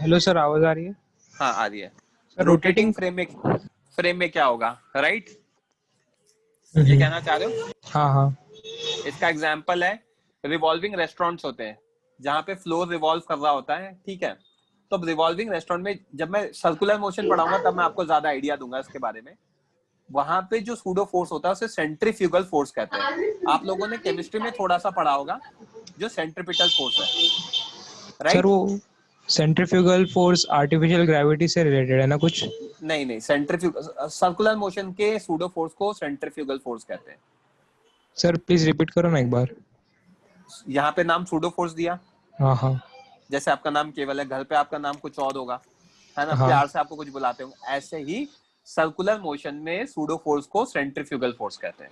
हेलो सर, आवाज आ रही है? हाँ आ रही है। सर रोटेटिंग फ्रेम में क्या होगा, राइट? ये कहना चाह रहे हो? हाँ हाँ। इसका एग्जाम्पल है रिवॉल्विंग रेस्टोरेंट्स होते हैं जहां पे फ्लोर रिवॉल्व कर रहा होता है, ठीक है? तो रिवॉल्विंग रेस्टोरेंट में जब मैं सर्कुलर मोशन पढ़ाऊंगा तब मैं आपको ज्यादा आइडिया दूंगा इसके बारे में। वहां पे जो सूडो फोर्स होता है उसे सेंट्रीफ्यूगल फोर्स कहते हैं। आप लोगों ने केमिस्ट्री में थोड़ा सा पढ़ा होगा जो सेंट्रीपिटल फोर्स है, राइट? सर वो सेंट्रीफ्यूगल फोर्स आर्टिफिशियल ग्रेविटी से रिलेटेड है ना कुछ? नहीं, सेंट्रीफ्यूगल सर्कुलर मोशन के सूडो फोर्स को सेंट्रीफ्यूगल फोर्स कहते हैं। सर प्लीज रिपीट करो ना एक बार। यहाँ पे नाम सूडो फोर्स दिया, हाँ हाँ जैसे आपका नाम केवल है, घर पे आपका नाम कुछ और होगा, है ना? हाँ। प्यार से आपको कुछ बुलाते होंगे। ऐसे ही सर्कुलर मोशन में सूडो फोर्स को सेंट्रीफ्यूगल फोर्स कहते हैं।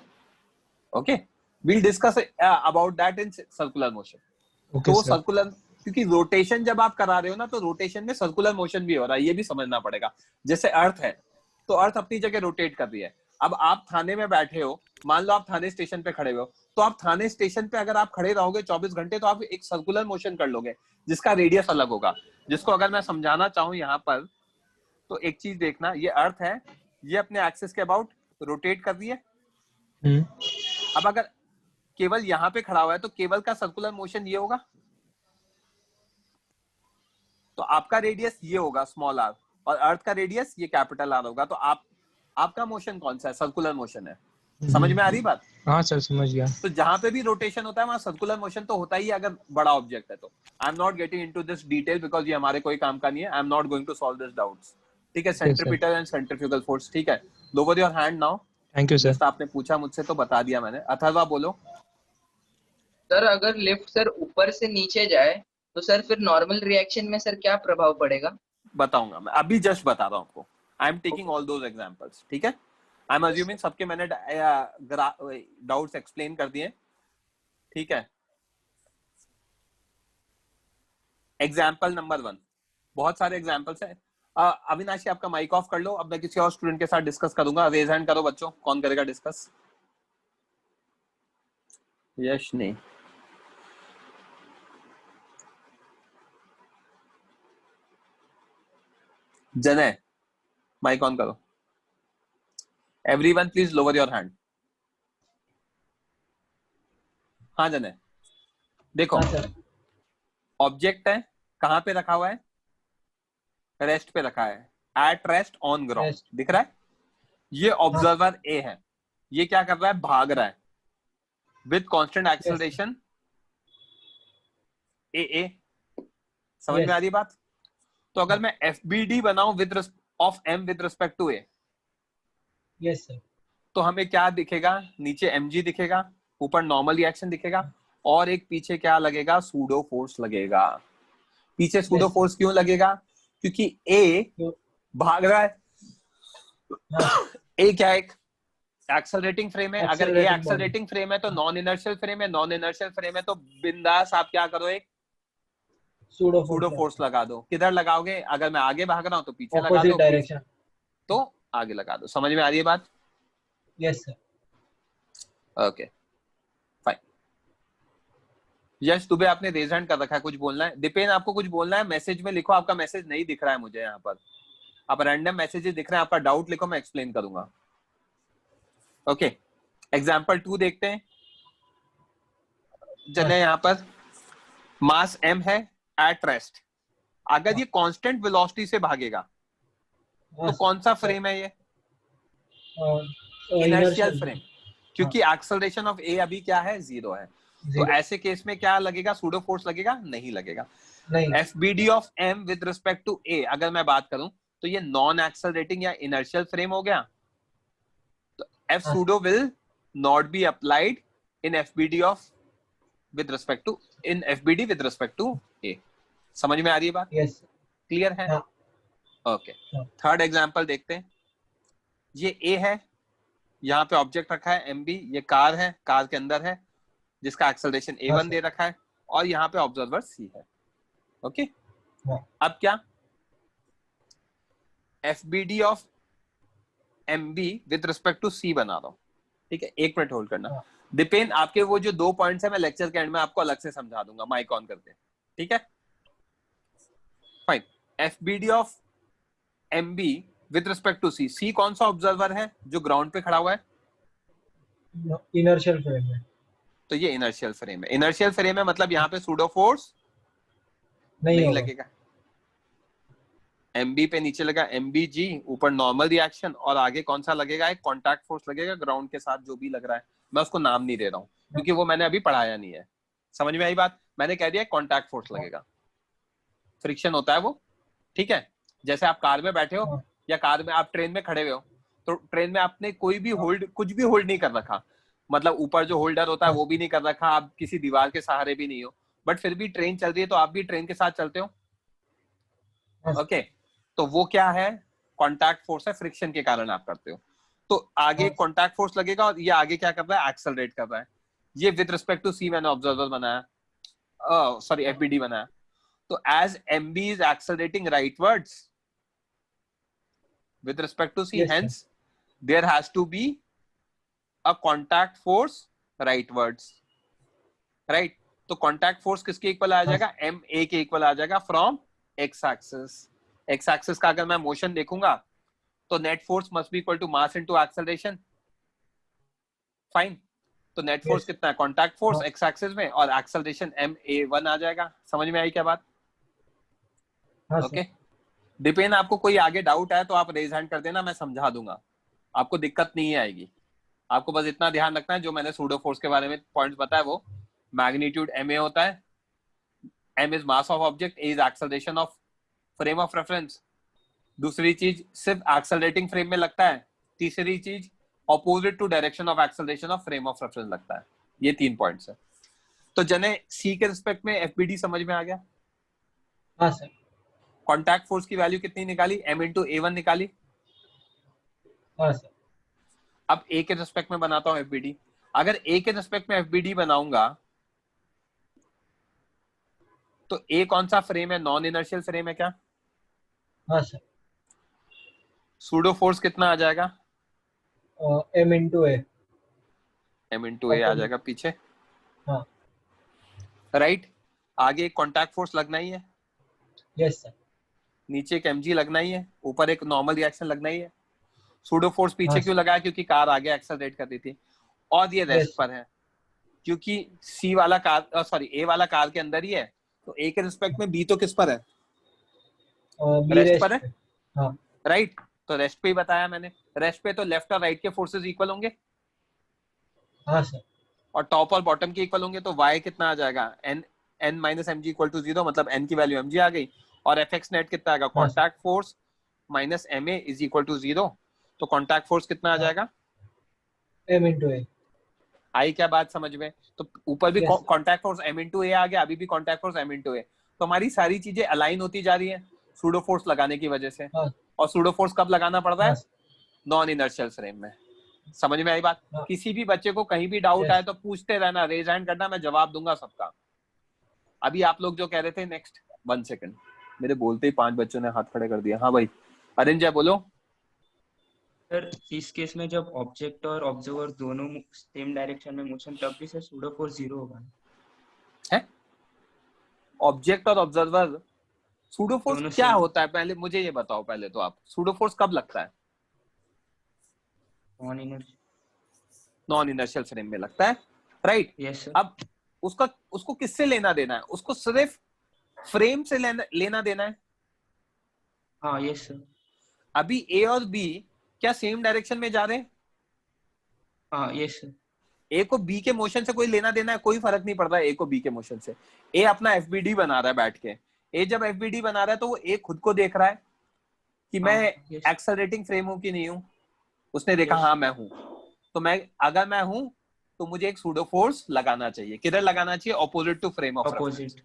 Okay, we'll discuss about that in circular motion. तो सर्कुलर, क्योंकि रोटेशन जब आप करा रहे हो ना, तो रोटेशन में सर्कुलर मोशन भी हो रहा है, ये भी समझना पड़ेगा। जैसे अर्थ है तो अर्थ अपनी जगह रोटेट कर रही है। अब आप थाने में बैठे हो, मान लो आप थाने स्टेशन पे खड़े हो, तो आप थाने स्टेशन पे अगर आप खड़े रहोगे 24 घंटे तो आप एक सर्कुलर मोशन कर लोगे जिसका रेडियस अलग होगा। जिसको अगर मैं समझाना चाहूं यहाँ पर, तो एक चीज देखना, ये अर्थ है, ये अपने एक्सिस के अबाउट रोटेट कर रही है। अब अगर केवल यहाँ पे खड़ा हुआ है तो केवल का सर्कुलर मोशन ये होगा, तो आपका रेडियस ये होगा स्मॉल आर, और अर्थ का रेडियस ये कैपिटल आर होगा। तो आपका मोशन कौन सा है? सर्कुलर मोशन है। समझ में आ रही बात? हाँ सर समझ गया। तो जहां पे भी रोटेशन होता है वहां सर्कुलर मोशन तो होता ही है अगर बड़ा ऑब्जेक्ट है तो। I am not getting into this detail because ये हमारे कोई काम का नहीं है। I am not going to solve this doubts, ठीक है? सेंट्रीपिटल एंड सेंट्रीफ्यूगल फोर्स, ठीक है? Lower your hand now. Thank you sir. आपने पूछा मुझसे तो बता दिया मैंने। अथर्वा बोलो। सर अगर लिफ्ट सर ऊपर से नीचे जाए तो सर फिर नॉर्मल रिएक्शन में सर क्या प्रभाव पड़ेगा? बताऊंगा मैं, अभी जस्ट बता रहा हूं आपको। I am taking all those examples, ठीक है? आई एम अज्यूमिंग सबके मैंने डाउट्स एक्सप्लेन कर दिए, ठीक है? एग्जाम्पल नंबर 1, बहुत सारे एग्जाम्पल्स है। अविनाशी आपका माइक ऑफ कर लो, अब मैं किसी और स्टूडेंट के साथ डिस्कस करूंगा। रेज हैंड करो बच्चों, कौन करेगा डिस्कस? यश नहीं, जनय माइक ऑन करो। Everyone please lower your hand. हाँ जनय, देखो ऑब्जेक्ट है, कहां पे रखा हुआ है? रेस्ट पे रखा है, एट रेस्ट ऑन ग्राउंड, दिख रहा है? ये ऑब्जर्वर ए है, ये क्या कर रहा है? भाग रहा है विद कांस्टेंट एक्सेलरेशन ए। समझ में आ रही बात? तो अगर मैं FBD बनाऊं with of m with respect to A, yes sir, तो हमें क्या दिखेगा? नीचे mg दिखेगा, ऊपर नॉर्मल रिएक्शन दिखेगा, और एक पीछे क्या लगेगा? सूडो फोर्स लगेगा। पीछे सूडो फोर्स क्यों लगेगा? क्योंकि ए भाग रहा है। ए क्या है? एक एक्सेलरेटिंग फ्रेम है। अगर ए एक्सेलरेटिंग फ्रेम है तो नॉन इनर्शियल फ्रेम है। नॉन इनर्शियल फ्रेम है तो बिंदास आप क्या करो? एक सूडो फोर्स लगा दो। किधर लगाओगे? अगर मैं आगे भाग रहा हूं तो पीछे लगा दो, डायरेक्शन तो आगे लगा दो। समझ में आ रही है बात? Yes sir. Okay fine. Yash Dubey आपने रेज हैंड कर रखा है, कुछ बोलना है? दीपेन आपको कुछ बोलना है? मैसेज में लिखो, आपका मैसेज नहीं दिख रहा है मुझे यहाँ पर, आप रैंडम मैसेजेस दिख रहे हैं, आपका डाउट लिखो, मैं एक्सप्लेन करूंगा। ओके, एग्जाम्पल 2 देखते हैं। जने यहाँ पर मास m है एट रेस्ट, अगर ये कांस्टेंट वेलोसिटी से भागेगा तो कौन सा फ्रेम है ये? इनर्शियल फ्रेम, क्योंकि एक्सेलरेशन ऑफ a अभी क्या है? 0 है। तो ऐसे केस में क्या लगेगा? सूडो फोर्स लगेगा? नहीं लगेगा। FBD of m with respect to a अगर मैं बात करूं तो ये नॉन एक्सेलरेटिंग या इनर्शियल फ्रेम हो गया, तो F pseudo will not be applied in FBD of with respect to FBD with respect to a। समझ में आ रही है बात? यस, क्लियर है? ओके, थर्ड एग्जांपल देखते हैं। ये a है, यहाँ पे ऑब्जेक्ट रखा है MB, ये कार है, कार के अंदर है जिसका एक्सेलरेशन a1 दे रखा है, और यहाँ पे ऑब्जर्वर C है। ओके, अब क्या? FBD of MB with respect to C बना रहा हूं, ठीक है? एक मिनट होल्ड करना। दीपेन आपके वो जो 2 पॉइंट्स है मैं लेक्चर के एंड में आपको अलग से समझा दूंगा माइक ऑन करके, ठीक है? Fine. FBD of MB with respect to C, C कौन सा ऑब्जर्वर है जो ग्राउंड पे खड़ा हुआ है? इनर्शियल फ्रेम है, तो ये इनर्शियल फ्रेम है। इनर्शियल फ्रेम है मतलब यहाँ पे सूडो फोर्स नहीं लगेगा। MB पे नीचे लगा MBG, ऊपर नॉर्मल रिएक्शन, और आगे कौन सा लगेगा? एक कॉन्टैक्ट फोर्स लगेगा ग्राउंड के साथ, जो भी लग रहा है, मैं उसको नाम नहीं दे रहा हूँ क्योंकि वो मैंने अभी पढ़ाया नहीं है। समझ में आई बात? मैंने कह दिया कॉन्टैक्ट फोर्स लगेगा, फ्रिक्शन होता है वो, ठीक है? जैसे आप कार में बैठे हो या कार में आप ट्रेन में खड़े हुए हो, तो ट्रेन में आपने कोई भी होल्ड, कुछ भी होल्ड नहीं कर रखा, मतलब ऊपर जो होल्डर होता है वो भी नहीं कर रखा, आप किसी दीवार के सहारे भी नहीं हो, बट फिर भी ट्रेन चल रही है तो आप भी ट्रेन के साथ चलते हो। ओके, तो वो क्या है? कॉन्टैक्ट फोर्स है, फ्रिक्शन के कारण आप करते हो। तो आगे कॉन्टैक्ट फोर्स लगेगा और ये आगे क्या कर रहा है? एक्सेलरेट कर रहा है। ये विद रिस्पेक्ट टू C मैंने ऑब्जर्वर बनाया, सॉरी FBD बनाया। तो as MB is accelerating rightwards with respect to C, yes, hence there has to be a contact force rightwards, right? तो contact force किसके इक्वल आ जाएगा? MA के equal आ जाएगा from x axis। x axis का अगर मैं मोशन देखूंगा तो net force must be equal to mass into acceleration. Fine, तो नेट फोर्स कितना है? कॉन्टैक्ट फोर्स x एक्सिस में, और एक्सेलरेशन MA1 आ जाएगा। समझ में आई क्या बात? ओके, डिपेंड, आपको कोई आगे डाउट है तो आप रेज हैंड कर देना, मैं समझा दूंगा, आपको दिक्कत नहीं आएगी। आपको बस इतना ध्यान रखना है, जो मैंने सूडो फोर्स के बारे में पॉइंट्स बताया वो मैग्नीट्यूड MA होता है, M is mass of object, A is acceleration of frame of reference. दूसरी चीज सिर्फ एक्सेलरेटिंग फ्रेम में लगता है। तीसरी चीज opposite to direction of acceleration of frame of reference लगता है। ये 3 पॉइंट्स है। तो जने C के रिस्पेक्ट में FBD समझ में आ गया? हाँ सर। कॉन्टैक्ट फोर्स की वैल्यू कितनी निकाली? M इंटू A1 निकाली। हाँ सर। अब A के रिस्पेक्ट में बनाता हूँ FBD। अगर A के रिस्पेक्ट में FBD बनाऊंगा तो A कौन सा फ्रेम है? नॉन इनर्शियल फ्रेम है क्या? हाँ सर। सूडो फोर्स कितना आ जाएगा? M into A। M into A आ जाएगा पीछे। हाँ। राइट, आगे एक कॉन्टैक्ट फोर्स लगना ही है। Yes sir. नीचे एक mg लगना ही है, ऊपर एक नॉर्मल रिएक्शन लगना ही है। सूडो फोर्स पीछे क्यों लगाया? क्योंकि कार आगे एक्सेलरेट कर रही थी, और ये रेस्ट पर है क्योंकि C वाला कार, सॉरी A वाला कार के अंदर ही है, तो A के रिस्पेक्ट में B तो किस पर है? रेस्ट पर है। हाँ। राइट, तो रेस्ट पे ही बताया मैंने। रेस्ट पे तो लेफ्ट और राइट के फोर्सेस इक्वल होंगे। हाँ सर। और टॉप और बॉटम के इक्वल होंगे, तो y कितना आ जाएगा? n minus mg equal to 0, मतलब n की वैल्यू mg आ गई, और fx नेट कितना आएगा? Contact force minus ma is equal to 0, तो कॉन्टैक्ट फोर्स कितना आ जाएगा? M into A। आई क्या बात समझ में? तो ऊपर भी contact force m into a आ गया, अभी भी contact force m into a। तो हमारी सारी चीजें अलाइन होती जा रही है सूडो फोर्स लगाने की वजह से। और सूडो फोर्स कब लगाना पड़ रहा है? नॉन इनर्शियल फ्रेम में। समझ में आई बात? किसी भी बच्चे को कहीं भी डाउट आए तो पूछते रहना, रेज हैंड करना, मैं जवाब दूंगा सबका। अभी आप लोग जो कह रहे थे, नेक्स्ट 1 सेकंड, मेरे बोलते ही 5 बच्चों ने हाथ खड़े कर दिया। हाँ भाई अरिंजय बोलो। सर इस केस में जब ऑब्जेक्ट और ऑब्जर्वर दोनों सेम डायरेक्शन में मोशन, तब भी सर सूडो फोर्स 0 होगा है? ऑब्जेक्ट और ऑब्जर्वर, सूडो दोनों फोर्स क्या same। होता है पहले मुझे ये बताओ, पहले तो आप सूडो फोर्स कब लगता है? Non inertial. Non inertial frame में लगता है, राइट? Yes sir. अब उसको किससे लेना देना है? उसको सिर्फ फ्रेम से लेना देना है। हाँ यस सर। अभी ए और बी क्या सेम डायरेक्शन में जा रहे हैं? हाँ यस सर। ए को बी के मोशन से कोई लेना देना है? कोई फर्क नहीं पड़ता ए को बी के मोशन से। ए अपना एफबीडी बना रहा है बैठ के। ए जब एफबीडी बना रहा है तो वो ए खुद को देख रहा है कि मैं एक्सेलरेटिंग फ्रेम हूं कि नहीं हूं। उसने देखा हाँ मैं हूं, तो अगर मैं हूं तो मुझे एक सूडो फोर्स लगाना चाहिए। किधर लगाना चाहिए? Opposite to frame of reference.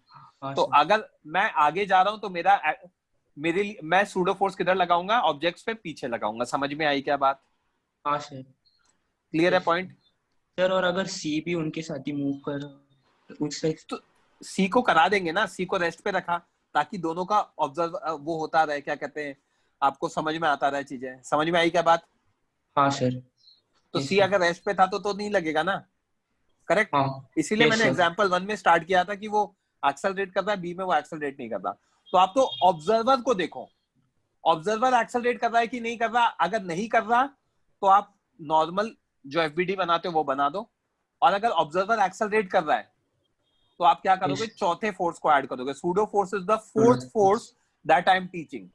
तो अगर मैं आगे जा रहा हूं तो मेरे लिए मैं सूडो फोर्स किधर लगाऊंगा? ऑब्जेक्ट्स पे पीछे लगाऊंगा। समझ में आई क्या बात? हाँ सर। क्लियर है पॉइंट? सर और अगर सी भी उनके साथ ही मूव कर तो उससे तो सी को करा देंगे ना, सी को रेस्ट पे रखा ताकि दोनों का ऑब्जर्व वो होता रहे, क्या कहते हैं, आपको समझ में आता रहे चीजें। समझ में आई क्या बात? हाँ सर। तो सी अगर रेस्ट पे था तो नहीं लगेगा ना, करेक्ट? हाँ। इसीलिए Yes, मैंने sir. एग्जांपल 1 में स्टार्ट किया था कि वो एक्सेलरेट कर रहा है, बी में वो एक्सेलरेट नहीं कर रहा। तो आप तो ऑब्जर्वर को देखो, ऑब्जर्वर एक्सेलरेट कर रहा है कि नहीं कर रहा। अगर नहीं कर रहा तो आप नॉर्मल जो एफबीडी बनाते हो वो बना दो, और अगर ऑब्जर्वर एक्सेलरेट कर रहा है तो आप क्या करोगे? चौथे फोर्स को ऐड करोगे। Pseudo force is the fourth force that I am teaching.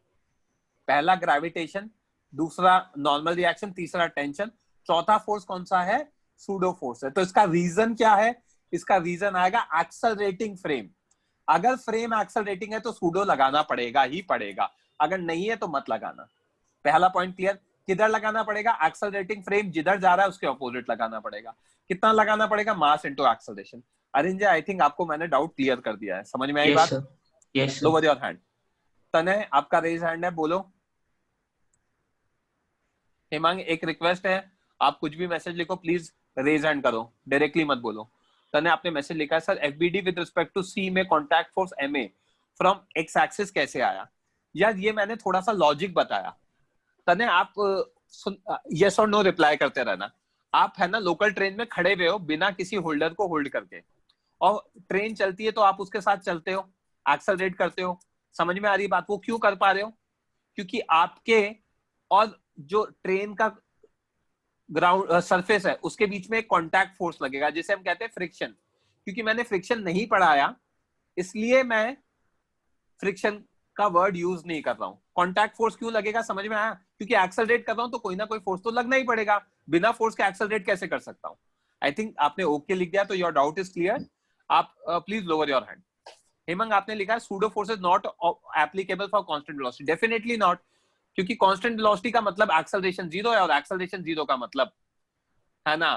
पहला ग्रेविटेशन, दूसरा नॉर्मल रिएक्शन, तीसरा टेंशन, चौथा फोर्स कौन सा है? सूडो फोर्स है। तो इसका रीजन क्या है? इसका रीजन आएगा एक्सेलरेटिंग फ्रेम। अगर फ्रेम एक्सेलरेटिंग है तो सूडो लगाना पड़ेगा ही पड़ेगा, अगर नहीं है तो मत लगाना। पहला पॉइंट क्लियर? किधर लगाना पड़ेगा? एक्सेलरेटिंग फ्रेम जिधर जा रहा है उसके ऑपोजिट लगाना पड़ेगा। कितना लगाना पड़ेगा? Mass into acceleration. Arinja, I think आपको मैंने डाउट क्लियर कर दिया है। समझ में आई बात? Yes sir. Lower your hand. तनय, आपका रेज हैंड है, बोलो। हेमांग, एक रिक्वेस्ट है, आप कुछ भी मैसेज लिखो प्लीज रेज हैंड करो, डायरेक्टली मत बोलो। तने आपने मैसेज लिखा है sir FBD with respect to C में contact force MA from X axis कैसे आया? यार ये मैंने थोड़ा सा लॉजिक बताया। तने आप यस और नो रिप्लाई करते रहना। आप है ना लोकल ट्रेन में खड़े हुए हो बिना किसी होल्डर को होल्ड करके, और ट्रेन चलती है तो आप उसके साथ चलते हो, एक्सेलरेट करते हो। समझ में आ रही बात? वो क्यों कर पा रहे हो? क्योंकि आपके और जो ट्रेन का ग्राउंड सरफेस है उसके बीच में एक कॉन्टैक्ट फोर्स लगेगा जिसे हम कहते हैं फ्रिक्शन। क्योंकि मैंने फ्रिक्शन नहीं पढ़ाया इसलिए मैं फ्रिक्शन का वर्ड यूज नहीं कर रहा हूं। कॉन्टैक्ट फोर्स क्यों लगेगा समझ में आया? क्योंकि एक्सेलरेट कर रहा हूं तो कोई ना कोई फोर्स तो लगना ही पड़ेगा, बिना फोर्स के एक्सेलरेट कैसे कर सकता हूं? आई थिंक आपने ओके लिख दिया तो योर डाउट इज क्लियर। आप please lower your hand. Hemang, आपने लिखा है pseudo force is not applicable for constant velocity. Definitely not, क्योंकि कांस्टेंट वेलोसिटी का मतलब एक्सेलरेशन जीरो है, और एक्सेलरेशन जीरो का मतलब है ना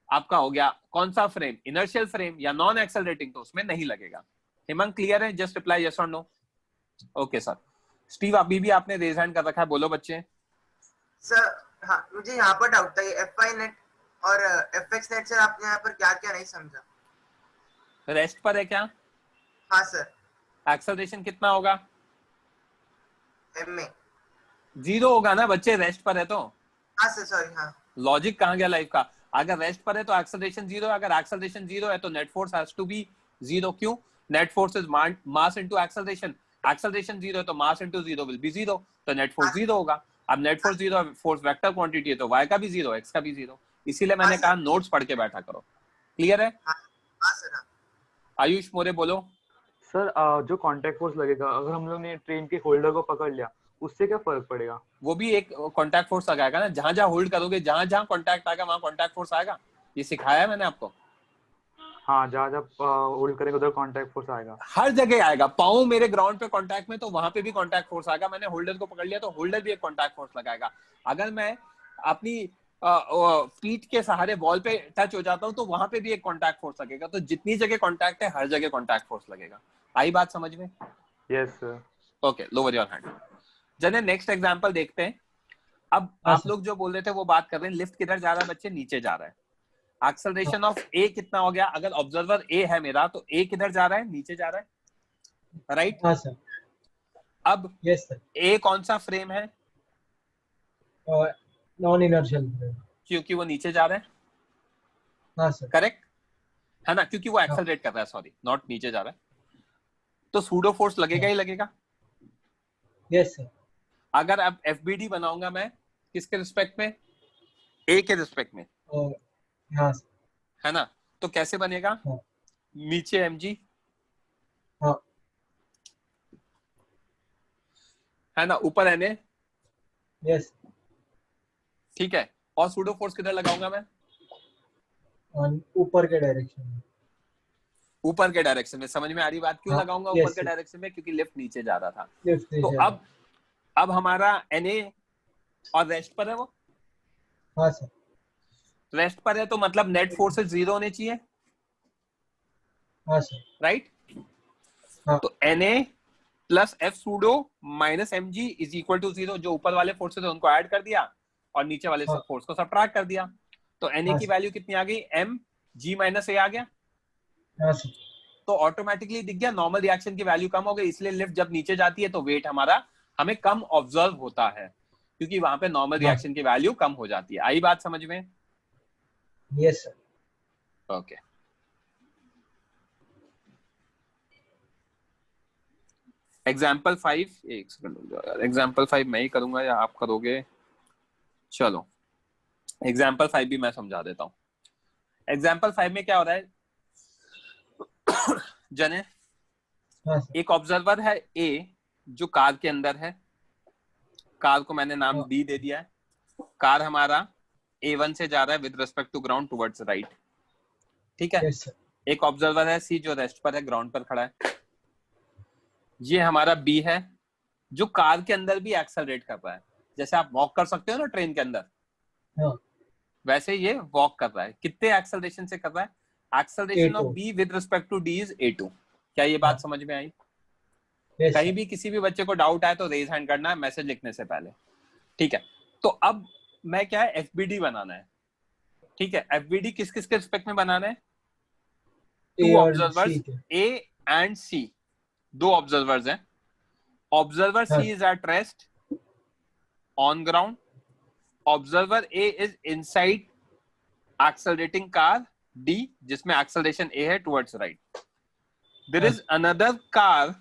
आपका हो गया कौन सा फ्रेम? इनर्शियल फ्रेम या नॉन एक्सेलरेटिंग, तो उसमें नहीं लगेगा। हेमंग क्लियर है? जस्ट रिप्लाई यस और नो। Okay sir. स्टीव, अभी भी आपने रेज हैंड कर रखा है, बोलो बच्चे। सर हाँ, मुझे यहाँ पर डाउट था, ये FI नेट और FX नेट, सर आपने यहाँ पर क्या क्या नहीं समझा? रेस्ट पर है क्या? हाँ सर। एक्सेलरेशन कितना होगा? MA जीरो होगा ना बच्चे, रेस्ट पर है तो। हाँ सर, सॉरी। हाँ, लॉजिक कहाँ गया लाइफ का? अगर रेस्ट पर है तो एक्सेलरेशन जीरो है, अगर एक्सेलरेशन जीरो है तो net force has to be zero. क्यों? Net force is mass into acceleration. Acceleration zero है तो mass into zero will be zero, तो नेट फोर्स जीरो होगा। अब net force zero, force vector quantity है तो y का भी जीरो, x का भी जीरो। इसीलिए मैंने कहा नोट्स पढ़ के बैठा करो। क्लियर है? हाँ सर। आयुष मोरे बोलो। सर जो कांटेक्ट फोर्स लगेगा अगर हम लोग ने ट्रेन के होल्डर को पकड़ लिया उससे क्या फर्क पड़ेगा? वो भी एक कांटेक्ट फोर्स लगाएगा ना, जहां जहां होल्ड करोगे, जहां जहां कांटेक्ट आएगा वहां कांटेक्ट फोर्स आएगा। ये सिखाया है मैंने आपको। हाँ, जहाँ होल्ड करेंगे उधर कांटेक्ट फोर्स आएगा। हर जगह आएगा। पाँव मेरे ग्राउंड पे कांटेक्ट में तो वहां पे भी कांटेक्ट फोर्स आएगा। मैंने होल्डर को पकड़ लिया तो होल्डर भी एक कांटेक्ट फोर्स लगाएगा। अगर मैं अपनी फीट के सहारे वॉल पे टच हो जाता हूँ तो वहां पे भी एक कांटेक्ट फोर्स लगेगा। तो जितनी जगह कांटेक्ट है हर जगह कांटेक्ट फोर्स लगेगा। आई बात समझ में? Yes sir. Okay, lower your hand. जने नेक्स्ट एग्जांपल देखते हैं। अब आप लोग जो बोल रहे थे वो बात कर रहे हैं, लिफ्ट किधर जा रहा है बच्चे? नीचे जा रहा है। एक्सेलरेशन ऑफ ए कितना हो गया? अगर ऑब्जर्वर ए है मेरा तो ए किधर जा रहा है? नीचे जा रहा है, राइट? हाँ सर। अब यस सर। ए कौन सा फ्रेम है? नॉन इनर्शियल फ्रेम, क्योंकि वो नीचे जा रहा है। हाँ सर। करेक्ट है ना? क्योंकि वो एक्सेलरेट कर रहा है, सॉरी, नॉट नीचे जा रहा है। तो सूडो फोर्स लगेगा ही लगेगा। Yes sir. अगर अब एफबीडी बनाऊंगा मैं किसके रिस्पेक्ट में, ए के रिस्पेक्ट में, और हाँ सर। है ना, तो कैसे बनेगा, हाँ। नीचे एमजी, हाँ है ना, ऊपर एनए, यस। ठीक है, और सूडो फोर्स किधर लगाऊंगा मैं, ऊपर के डायरेक्शन में। ऊपर के डायरेक्शन में। समझ में आ रही बात, क्यों हाँ, लगाऊंगा yes, ऊपर के yes. डायरेक्शन में, क्योंकि लिफ्ट नीचे जा रहा था। लिफ्ट तो नीचे अब हमारा एनए और रेस्ट पर है, वो हाँ सर। रेस्ट पर है, तो मतलब नेट फोर्सेस 0 होने चाहिए, हाँ सर। राइट। हाँ। तो NA plus F pseudo minus MG is equal to 0। जो ऊपर वाले फोर्सेस है उनको ऐड कर दिया और नीचे वाले हाँ। फोर्स को सब्ट्रैक्ट कर दिया। तो एनए हाँ की सर। वैल्यू कितनी आ गई, एम जी माइनस ए आ गया। हाँ सर। तो ऑटोमेटिकली दिख गया नॉर्मल रिएक्शन की वैल्यू कम हो गई, इसलिए लिफ्ट जब नीचे जाती है तो वेट हमारा हमें कम ऑब्जर्व होता है, क्योंकि वहां पे नॉर्मल हाँ। रिएक्शन की वैल्यू कम हो जाती है। आई बात समझ में? Yes sir. ओके। एग्जाम्पल 5, एक सेकंड, एग्जाम्पल 5 मैं ही करूंगा या आप करोगे? चलो एग्जाम्पल 5 भी मैं समझा देता हूँ। एग्जाम्पल 5 में क्या हो रहा है जने, हाँ सर। एक ऑब्जर्वर है ए जो कार के अंदर है, कार को मैंने नाम हाँ। बी दे दिया है। कार हमारा A1 से जा रहा है with respect to ground towards right, ठीक है। Yes sir. एक ऑब्जर्वर है सी जो रेस्ट पर है, ग्राउंड पर खड़ा है। ये हमारा बी है जो कार के अंदर भी एक्सेलरेट कर रहा है, जैसे आप वॉक कर सकते हो ना ट्रेन के अंदर, हाँ। वैसे ये वॉक कर रहा है। कितने एक्सेलरेशन से कर रहा है, acceleration of A2। B with respect to D is A2। क्या ये बात हाँ। समझ में आई? यस कहीं सर। भी किसी भी बच्चे को डाउट आए तो रेज हैंड करना है मैसेज लिखने से पहले, ठीक है। तो अब मैं क्या है, एफबीडी बनाना है, ठीक है। एफबीडी किस किस के रिस्पेक्ट में बनाना है, ए टू और ऑब्जर्वर्स सी के। ए एंड सी, दो ऑब्जर्वर्स हैं। ऑब्जर्वर हाँ। C is at rest on ground, observer A is inside accelerating car D जिसमें एक्सेलरेशन ए है towards right. There is another car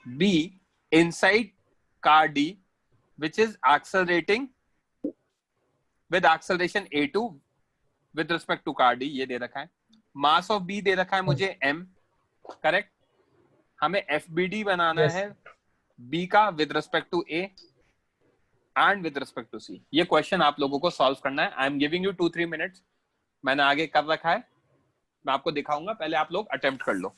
B inside car D which is accelerating with acceleration A2 with respect to car D। ये दे रखा है। Mass of B दे रखा है मुझे M, correct. हमें FBD बनाना Yes. है B का with respect to A and with respect to C। ये क्वेश्चन आप लोगों को सॉल्व करना है। I am giving you 2-3 minutes, मैंने आगे कर रखा है, मैं आपको दिखाऊंगा, पहले आप लोग अटेम्प्ट कर लो।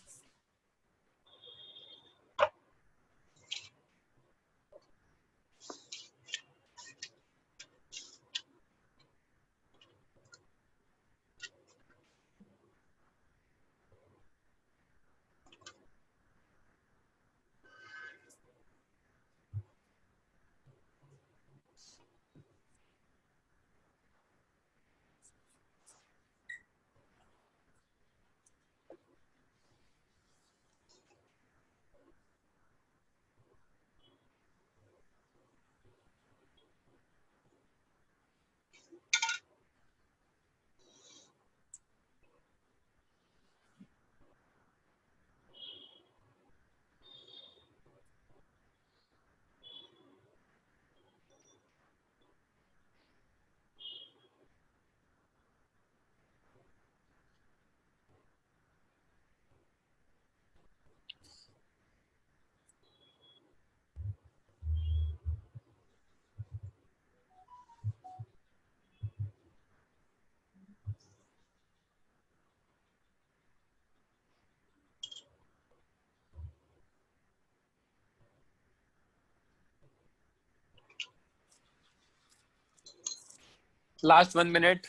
Last 1 minute.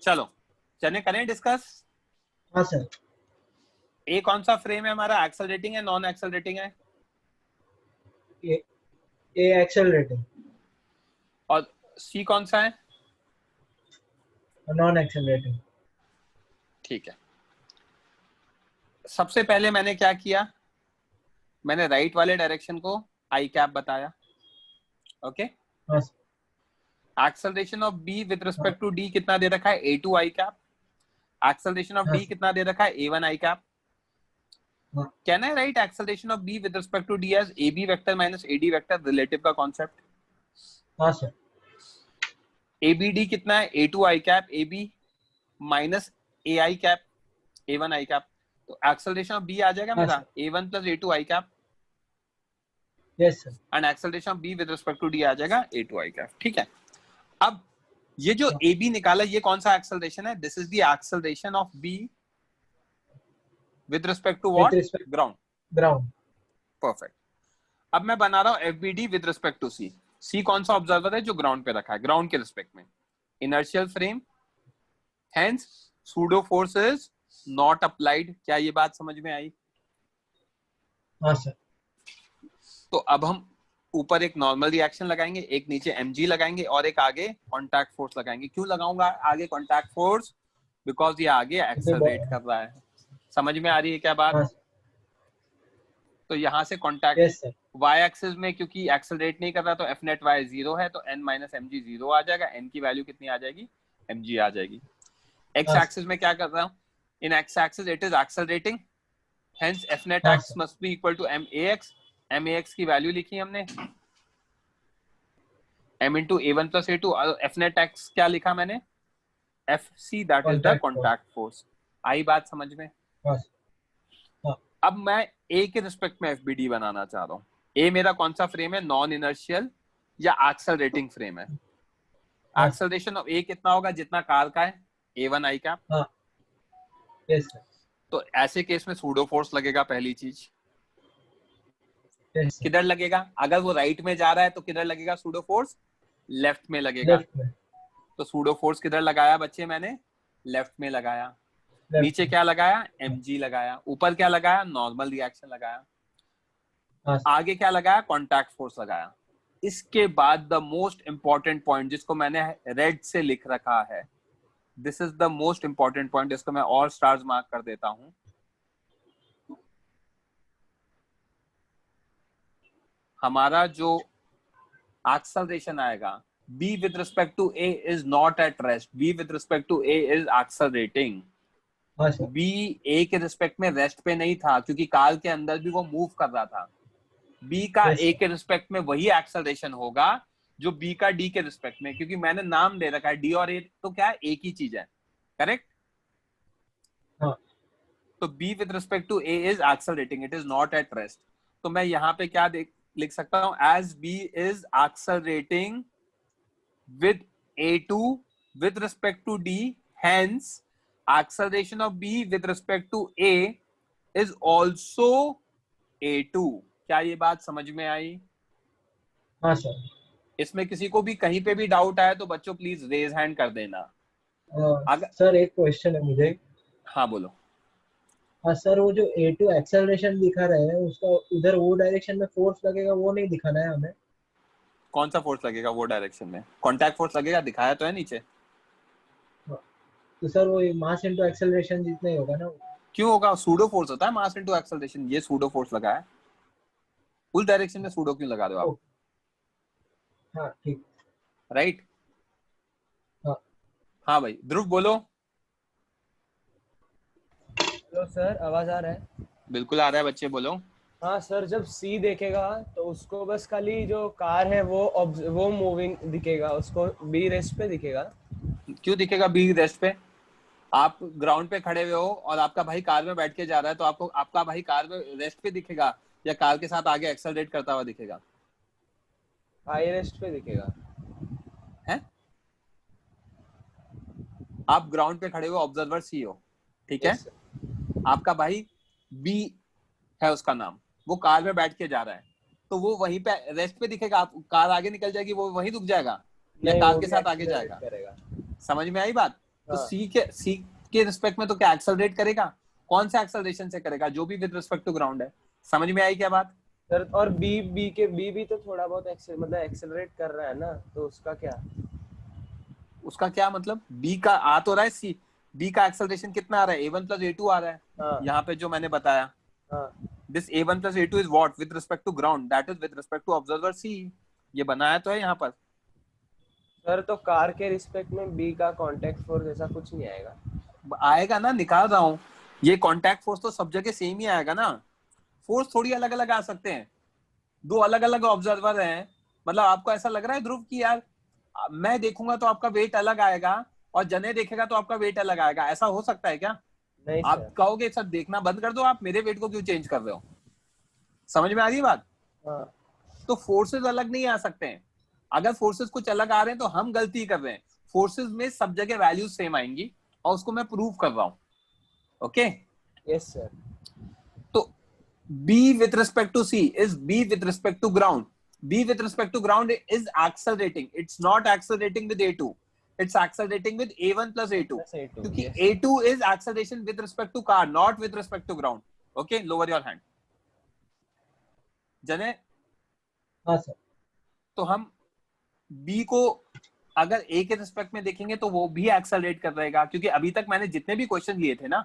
चलो चलिए करें डिस्कस। हाँ सर। ए कौन सा फ्रेम है हमारा, एक्सेलरेटिंग है नॉन एक्सेलरेटिंग है? ए एक्सेलरेटिंग। और सी कौन सा है? Non accelerating. ठीक है, सबसे पहले मैंने क्या किया, मैंने राइट वाले डायरेक्शन को आई कैप बताया। Okay, acceleration of B with respect to D कितना दे रखा है, a2 I cap. Acceleration of D कितना दे रखा है, a1 I cap. Can I write acceleration of B with respect to D as ab vector minus ad vector, relative का concept. हाँ सर। abd कितना है, a2 I cap ab minus ai cap a1 I cap. तो acceleration of B आ जाएगा मेरा a1 plus a2 I cap. Yes sir. And acceleration of B with respect to D आ जाएगा a2 I cap. ठीक है, अब ये जो ab निकाला ये कौन सा एक्सेलरेशन है, this is the acceleration of b with respect to what, ground. Ground. Perfect. अब मैं बना रहा हूं fbd with respect to c। c कौन सा ऑब्जर्वर है जो ग्राउंड पे रखा है, ग्राउंड के रिस्पेक्ट में, inertial frame, hence pseudo force is not applied. क्या ये बात समझ में आई? हाँ सर। तो अब हम ऊपर एक नॉर्मल रिएक्शन लगाएंगे, एक नीचे mg लगाएंगे और एक आगे कॉन्टैक्ट फोर्स लगाएंगे। क्यों लगाऊंगा आगे कॉन्टैक्ट फोर्स, बिकॉज ये आगे एक्सेलरेट कर रहा है। समझ में आ रही है क्या बात? तो यहाँ से कॉन्टैक्ट y एक्सिस में क्योंकि एक्सेलरेट नहीं कर रहा तो f net y 0 है, तो n माइनस mg 0 आ जाएगा। n की वैल्यू कितनी आ जाएगी, mg आ जाएगी। x एक्सिस में क्या कर रहा हूँ, in x axis it is accelerating, hence f net x must be equal to max। max की वैल्यू लिखी हमने m into a1 plus a2। f net x क्या लिखा मैंने, fc that is the contact force. आई बात समझ में? अब मैं a के रिस्पेक्ट में fbd बनाना चाह रहा हूँ। a मेरा कौन सा फ्रेम है, नॉन इनर्शियल या एक्सेलरेटिंग फ्रेम है। एक्सेलरेशन ऑफ a कितना होगा, जितना कार का है, a1 I cap. Yes sir. तो ऐसे केस में सूडो फोर्स लगेगा। पहली चीज किधर लगेगा, अगर वो राइट में जा रहा है तो किधर लगेगा सूडो फोर्स, लेफ्ट में लगेगा। तो सूडो फोर्स किधर लगाया बच्चे मैंने, लेफ्ट में लगाया। नीचे क्या लगाया, mg लगाया। ऊपर क्या लगाया, नॉर्मल रिएक्शन लगाया। आगे क्या लगाया, कॉन्टैक्ट फोर्स लगाया। इसके बाद द मोस्ट इंपॉर्टेंट पॉइंट जिसको मैंने रेड से लिख रखा है, this is the most important point, जिसको मैं और स्टार्स मार्क कर देता हूं। हमारा जो एक्सेलरेशन आएगा, b with respect to a is not at rest, b with respect to a is accelerating। b a के रिस्पेक्ट में रेस्ट पे नहीं था क्योंकि कार के अंदर भी वो मूव कर रहा था। b का a के रिस्पेक्ट में वही एक्सेलरेशन होगा जो b का d के रिस्पेक्ट में, क्योंकि मैंने नाम दे रखा है d और a तो क्या है, एक ही चीज है। करेक्ट? तो b with respect to a is accelerating, it is not at rest। तो मैं यहाँ पे क्या लिख सकता हूँ, as b is accelerating with a2 with respect to d, hence acceleration of b with respect to a is also a2। क्या ये बात समझ में आई? हाँ सर। इसमें किसी को भी कहीं पे भी डाउट आए तो बच्चों प्लीज रेज हैंड कर देना। सर एक क्वेश्चन है मुझे। हाँ बोलो। हाँ सर, वो जो a2 एक्सेलरेशन दिखा रहे हैं उसका उधर वो डायरेक्शन में फोर्स लगेगा, वो नहीं दिखाना है हमें। कौन सा फोर्स लगेगा वो डायरेक्शन में? कॉन्टैक्ट फोर्स लगेगा, दिखाया तो है नीचे। तो सर वो मास इनटू एक्सेलरेशन जितना ही होगा ना। क्यों होगा, सूडो फोर्स होता है मास इनटू एक्सेलरेशन। ये सूडो फोर्स लगा है, उस डायरेक्शन में सूडो क्यों लगा रहे हो आप? हाँ ठीक। राइट। हाँ भाई ध्रुव बोलो। हेलो सर, आवाज आ रहा है? बिल्कुल आ रहा है बच्चे, बोलो। हाँ सर, जब C देखेगा तो उसको बस खाली जो कार है वो मूविंग दिखेगा, उसको B रेस्ट पे दिखेगा। क्यों दिखेगा B रेस्ट पे? आप ग्राउंड पे खड़े हुए हो और आपका भाई कार में बैठ के जा रहा है तो आपको आपका भाई कार में रेस्ट पे दिखेगा या कार के साथ आगे एक्सेलरेट करता हुआ दिखेगा? आई रेस्ट पे दिखेगा। हैं? आप ग्राउंड पे खड़े हुए ऑब्जर्वर C हो, ठीक है? आपका भाई B है उसका नाम, वो कार में बैठ के जा रहा है तो वो वहीं पे रेस्ट पे दिखेगा। आप कार आगे निकल जाएगी, वो वहीं रुक जाएगा या कार के साथ आगे जाएगा? समझ में आई बात? तो हाँ। सी के रिस्पेक्ट में तो क्या एक्सेलरेट करेगा, कौन सा एक्सेलरेशन से करेगा, जो भी विद रिस्पेक्ट टू ग्राउंड है। समझ में आई क्या बात सर? और बी भी तो थोड़ा बहुत मतलब एक्सेलरेट कर रहा है ना, तो उसका क्या? उसका क्या मतलब, बी का आ तो रहा है, सी बी का एक्सेलरेशन कितना आ रहा है, a1 plus a2 आ रहा है। हाँ। यहाँ पे जो मैंने बताया, this a1 plus a2 is what with respect to ground, that is with respect to observer C. ये बनाया तो है यहाँ पर। सर तो कार के रिस्पेक्ट में बी का कांटेक्ट फोर्स ऐसा कुछ नहीं आएगा? आएगा ना, निकाल रहा हूँ। ये कांटेक्ट फोर्स तो सब जगह सेम ही आएगा ना, फोर्स थोड़ी अलग अलग आ सकते हैं। दो अलग अलग ऑब्जर्वर हैं, मतलब आपको ऐसा लग रहा है ध्रुव की यार मैं देखूंगा तो आपका वेट अलग आएगा और जने देखेगा तो आपका वेट अलग आएगा, ऐसा हो सकता है क्या? नहीं आप सर। कहोगे सर देखना बंद कर दो, आप मेरे वेट को क्यों चेंज कर रहे हो? समझ में आ रही है बात? हाँ। तो फोर्सेस अलग नहीं आ सकते हैं। अगर फोर्सेस कुछ अलग आ रहे हैं तो हम गलती कर रहे हैं। फोर्सेस में सब जगह वैल्यूज सेम आएंगी और उसको मैं प्रूव कर रहा हूं। Okay yes sir. तो B with respect to C is B with respect to ground. B with respect to ground is accelerating. It's not accelerating with A2. It's accelerating with A1 plus A2. क्योंकि yes. A2 is acceleration with respect to car, not with respect to ground. Okay, lower your hand. जने? हाँ sir. तो हम B को अगर A के respect में देखेंगे तो वो भी एक्सेलरेट कर रहेगा, क्योंकि अभी तक मैंने जितने भी क्वेश्चन लिए थे ना,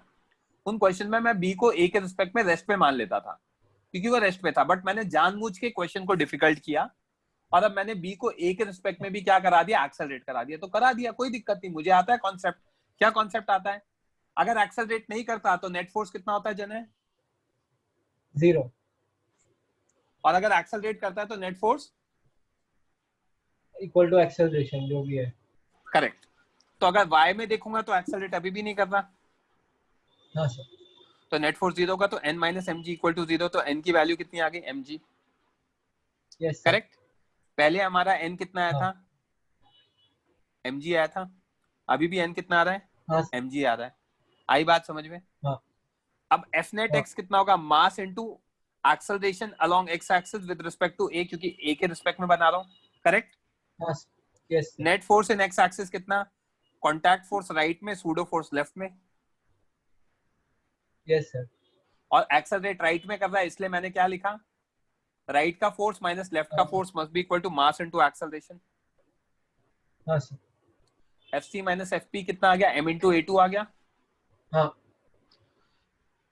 उन क्वेश्चन में मैं बी को ए के रिस्पेक्ट में रेस्ट पे मान लेता था क्योंकि वो रेस्ट पे था, बट मैंने जानबूझ के क्वेश्चन को डिफिकल्ट किया और अब मैंने बी को ए के रिस्पेक्ट में भी क्या करा दिया, एक्सेलरेट करा दिया। तो करा दिया, कोई दिक्कत नहीं, मुझे आता है कॉन्सेप्ट। क्या कॉन्सेप्ट आता है? अगर एक्सेलरेट नहीं करता तो नेट फोर्स कितना होता है जने? 0। और अगर एक्सेलरेट करता है तो net force equal to acceleration जो भी है। करेक्ट। तो अगर वाई में देखूंगा तो एक्सेलरेट अभी भी नहीं कर रहा। हाँ सर। तो नेट फोर्स 0 का, तो n minus M G equal to 0, तो n की वैल्यू कितनी आ गई, mg। Yes correct. पहले हमारा n कितना आया हाँ। था, mg आया था। अभी भी n कितना आ रहा है, हाँ। mg आ रहा है। आई बात समझ में? हाँ। अब f नेट x कितना होगा, mass into acceleration along x axis with respect to a, क्योंकि a के रिस्पेक्ट में बना रहा हूं। करेक्ट। हाँ yes. Net force in x axis कितना, कॉन्टैक्ट फोर्स राइट में, सूडो फोर्स लेफ्ट में। Yes sir. और एक्सेलरेट राइट में कर रहा है, इसलिए मैंने क्या लिखा, राइट का फोर्स माइनस लेफ्ट का force must be equal to mass into acceleration. हाँ सर। FC माइनस FP कितना आ गया, m इंटू A2 आ गया। हाँ।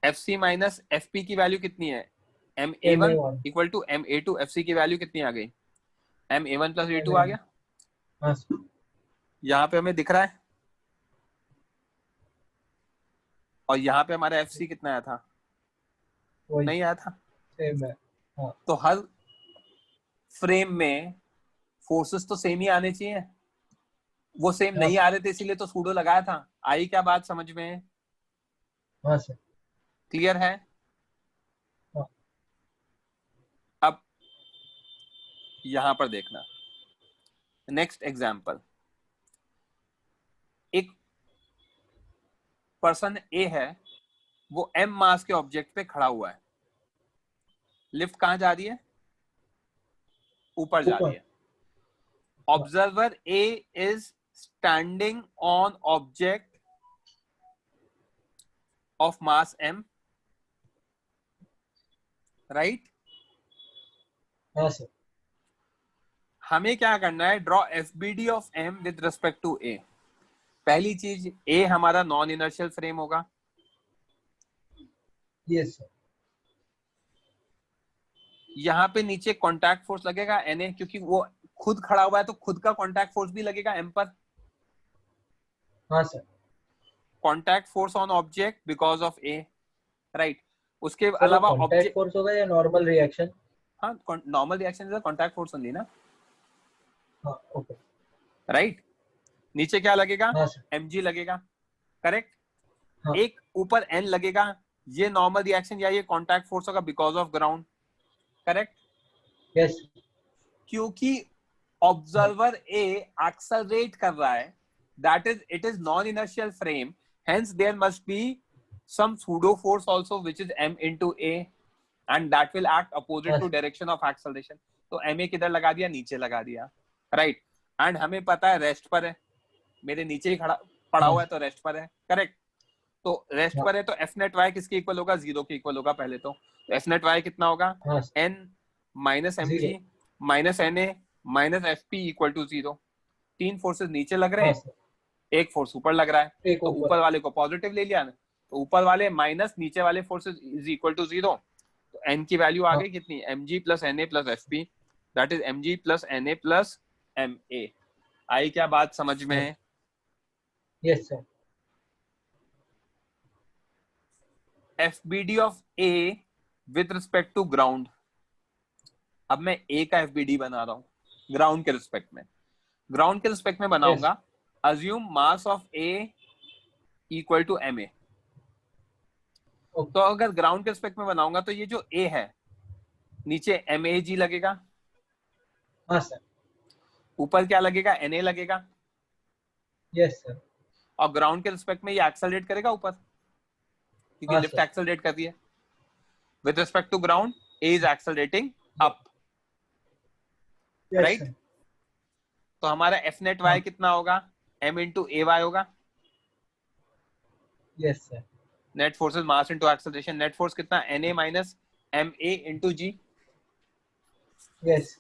FC माइनस FP की वैल्यू कितनी है, MA1 equal to MA2। FC की वैल्यू कितनी आ गई, MA1 प्लस A2 आ गया। हाँ सर। यहाँ पे हमें दिख रहा है, और यहाँ पे हमारा FC कितना आया था, नहीं आया था। सेम है। हाँ। तो हर फ्रेम में फोर्सेस तो सेम ही आने चाहिए, वो सेम नहीं आ रहे थे, इसीलिए तो सूडो लगाया था। आई क्या बात समझ में? हाँ सर। क्लियर है? हाँ। अब यहां पर देखना, नेक्स्ट एग्जाम्पल। एक पर्सन ए है, वो m मास के ऑब्जेक्ट पे खड़ा हुआ है। लिफ्ट कहां जा रही है, ऊपर जा रही है। Observer A is standing on object of mass m, right? हाँ सर। हमें क्या करना है, draw FBD of m with respect to a। पहली चीज, a हमारा नॉन इनर्शियल फ्रेम होगा। Yes sir. यहाँ पे नीचे कॉन्टैक्ट फोर्स लगेगा Na, क्योंकि वो खुद खड़ा हुआ है तो खुद का कॉन्टैक्ट फोर्स भी लगेगा m पर। हाँ sir. Contact force on object because of a, right? उसके अलावा कॉन्टैक्ट फोर्स होगा या नॉर्मल रिएक्शन? हाँ, normal reaction is contact force only ना। हाँ ओके। राइट। नीचे क्या लगेगा, हाँ mg लगेगा। करेक्ट। हाँ। एक ऊपर n लगेगा, ये नॉर्मल रिएक्शन या ये कॉन्टैक्ट फोर्स होगा because of ground. Correct. Yes. क्योंकि ऑब्जर्वर ए एक्सेलरेट कर रहा है, that is it is non inertial frame, hence there must be some pseudo force also which is m into a and that will act opposite to direction of acceleration। तो ma किधर लगा दिया, नीचे लगा दिया, राइट? एंड हमें पता है रेस्ट पर है, मेरे नीचे ही खड़ा, पड़ा हुआ है तो रेस्ट पर है, करेक्ट। तो रेस्ट पर है तो एफ नेट वाई किसके इक्वल होगा, 0 के इक्वल होगा पहले तो एफ नेट वाई कितना होगा, N minus M G minus N A minus F P equal to 0। 3 forces नीचे लग रहे हैं, एक फोर्स ऊपर लग रहा है, तो ऊपर वाले को पॉजिटिव ले लिया ना, तो ऊपर वाले माइनस नीचे वाले फोर्सेस इज इक्वल टू 0। तो एन की वैल्यू आ गई कितनी, M G plus N A plus F P, that is M G plus N A plus M A. आई क्या बात समझ में है? Yes sir. FBD of A with respect to ground। अब मैं A का FBD बना रहा हूं ग्राउंड के रिस्पेक्ट में, ग्राउंड के रिस्पेक्ट में बनाऊंगा। Assume mass of A equal to MA। तो अगर ग्राउंड के रिस्पेक्ट में बनाऊंगा तो ये जो A है नीचे MAG लगेगा, हाँ सर। ऊपर क्या लगेगा, NA लगेगा। Yes sir. और ग्राउंड के रिस्पेक्ट में ये एक्सेलरेट करेगा ऊपर, क्योंकि लिफ्ट एक्सेलरेट कर रही है। With respect to ground A is accelerating up, right. तो हमारा F नेट Y कितना होगा, M इंटू AY होगा। Yes sir. Net forces mass into acceleration, net force कितना, NA minus MA into G। Yes.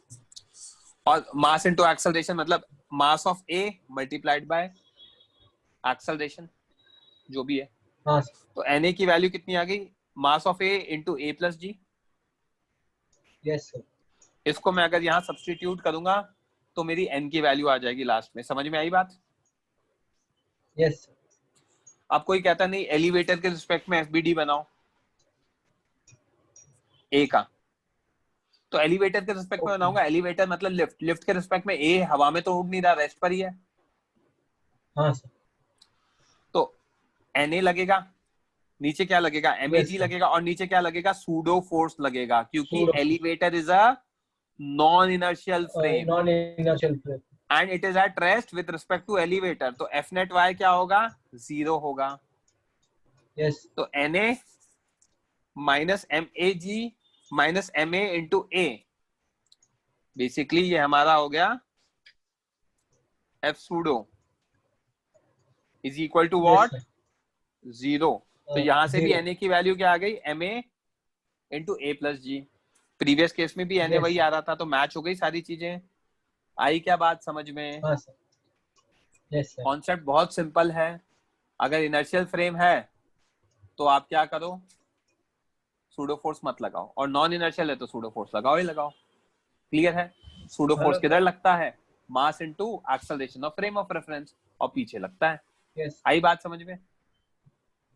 और मास इंटू एक्सेलरेशन मतलब mass of A multiplied by acceleration जो भी है। हाँ। तो NA की वैल्यू कितनी आ गई, mass of A into A plus G. Yes sir. इसको मैं अगर यहाँ सब्स्टिट्यूट करूंगा तो मेरी N की वैल्यू आ जाएगी लास्ट में। समझ में आई बात? यस। अब कोई कहता नहीं एलिवेटर के रिस्पेक्ट में FBD बनाओ A का, तो एलिवेटर के रिस्पेक्ट में बनाऊंगा। एलिवेटर मतलब लिफ्ट, लिफ्ट के रिस्पेक्ट में A हवा में तो उड़ नहीं रहा, रेस्ट पर ही है। हाँ सर। तो NA लगेगा, नीचे क्या लगेगा, MAG लगेगा, और नीचे क्या लगेगा, सूडो फोर्स लगेगा, क्योंकि elevator is a non inertial frame, non inertial frame, and it is at rest with respect to elevator. तो F नेट Y क्या होगा, 0 होगा। यस। तो NA minus MAG minus MA into A, basically ये हमारा हो गया F pseudo is equal to what, 0। तो यहां से भी NA की वैल्यू क्या आ गई, MA into A plus G. Previous case में भी NA वही आ रहा था, तो मैच हो गई सारी चीजें। आई क्या बात समझ में? कॉन्सेप्ट बहुत सिंपल है। अगर इनर्शियल फ्रेम है तो आप क्या करो, सूडो फोर्स मत लगाओ, और नॉन इनर्शियल है तो सूडो फोर्स लगाओ ही लगाओ। क्लियर है? सूडो फोर्स किधर लगता है, mass into acceleration of frame of reference, और पीछे लगता है। आई बात समझ में?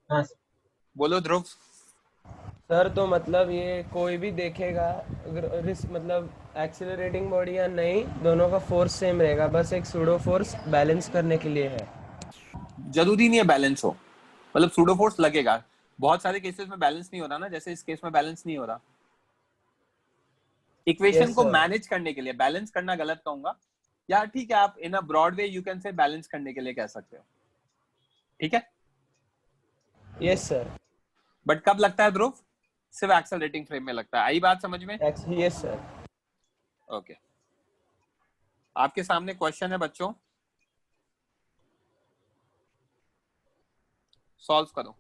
हाँ। बोलो ध्रुव। सर तो मतलब ये कोई भी देखेगा मतलब एक्सीलरेटिंग बॉडी या नहीं, दोनों का फोर्स सेम रहेगा, बस एक सूडो फोर्स बैलेंस करने के लिए है। जरूरी नहीं है बैलेंस हो, मतलब सूडो फोर्स लगेगा। बहुत सारे केसेस में बैलेंस नहीं हो रहा ना, जैसे इस केस में बैलेंस नहीं हो रहा। इक्वेशन को मैनेज करने के लिए, बैलेंस करना गलत कहूंगा यार, ठीक है, आप in a broad way you can say balance करने के लिए कह सकते हो, ठीक है। Yes sir. बट कब लगता है ध्रुव, सिर्फ एक्सेलरेटिंग फ्रेम में लगता है। आई बात समझ में? Yes sir. ओके, आपके सामने क्वेश्चन है बच्चों, सॉल्व करो।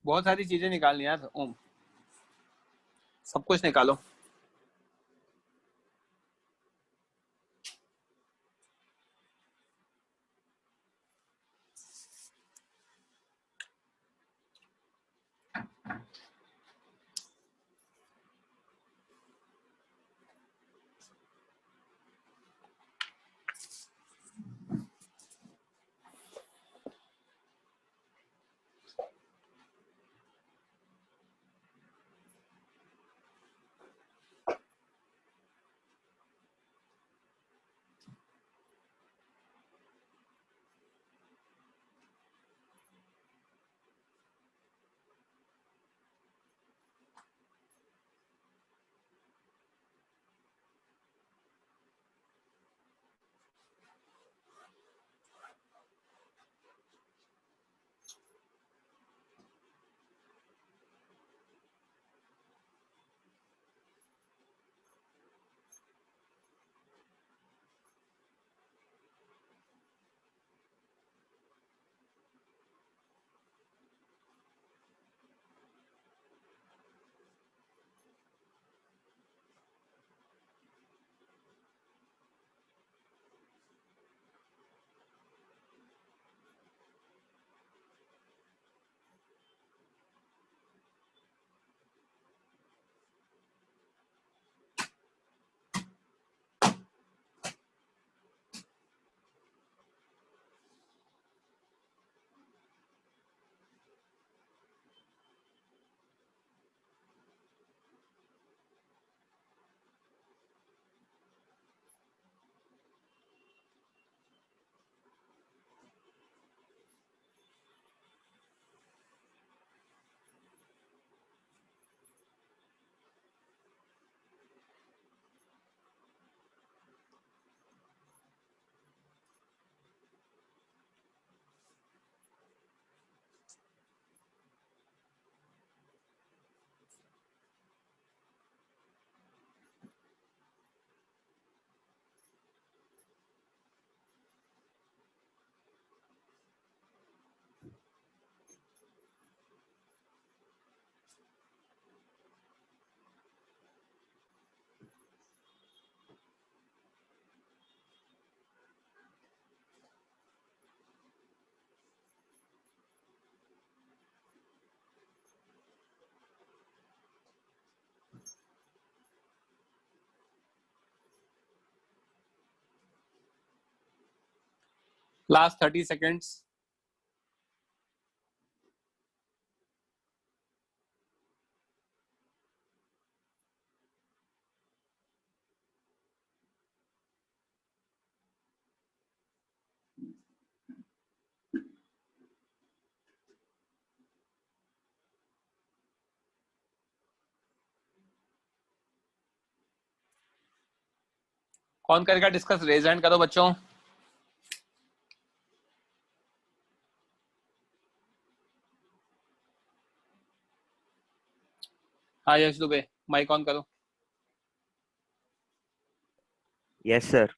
बहुत सारी चीजें निकालनी यार ओम, सब कुछ निकालो। Last 30 seconds. कौन करेगा डिस्कस? रेज हैंड करो बच्चों। हाँ यश दुबे, माइक ऑन करो। Yes sir.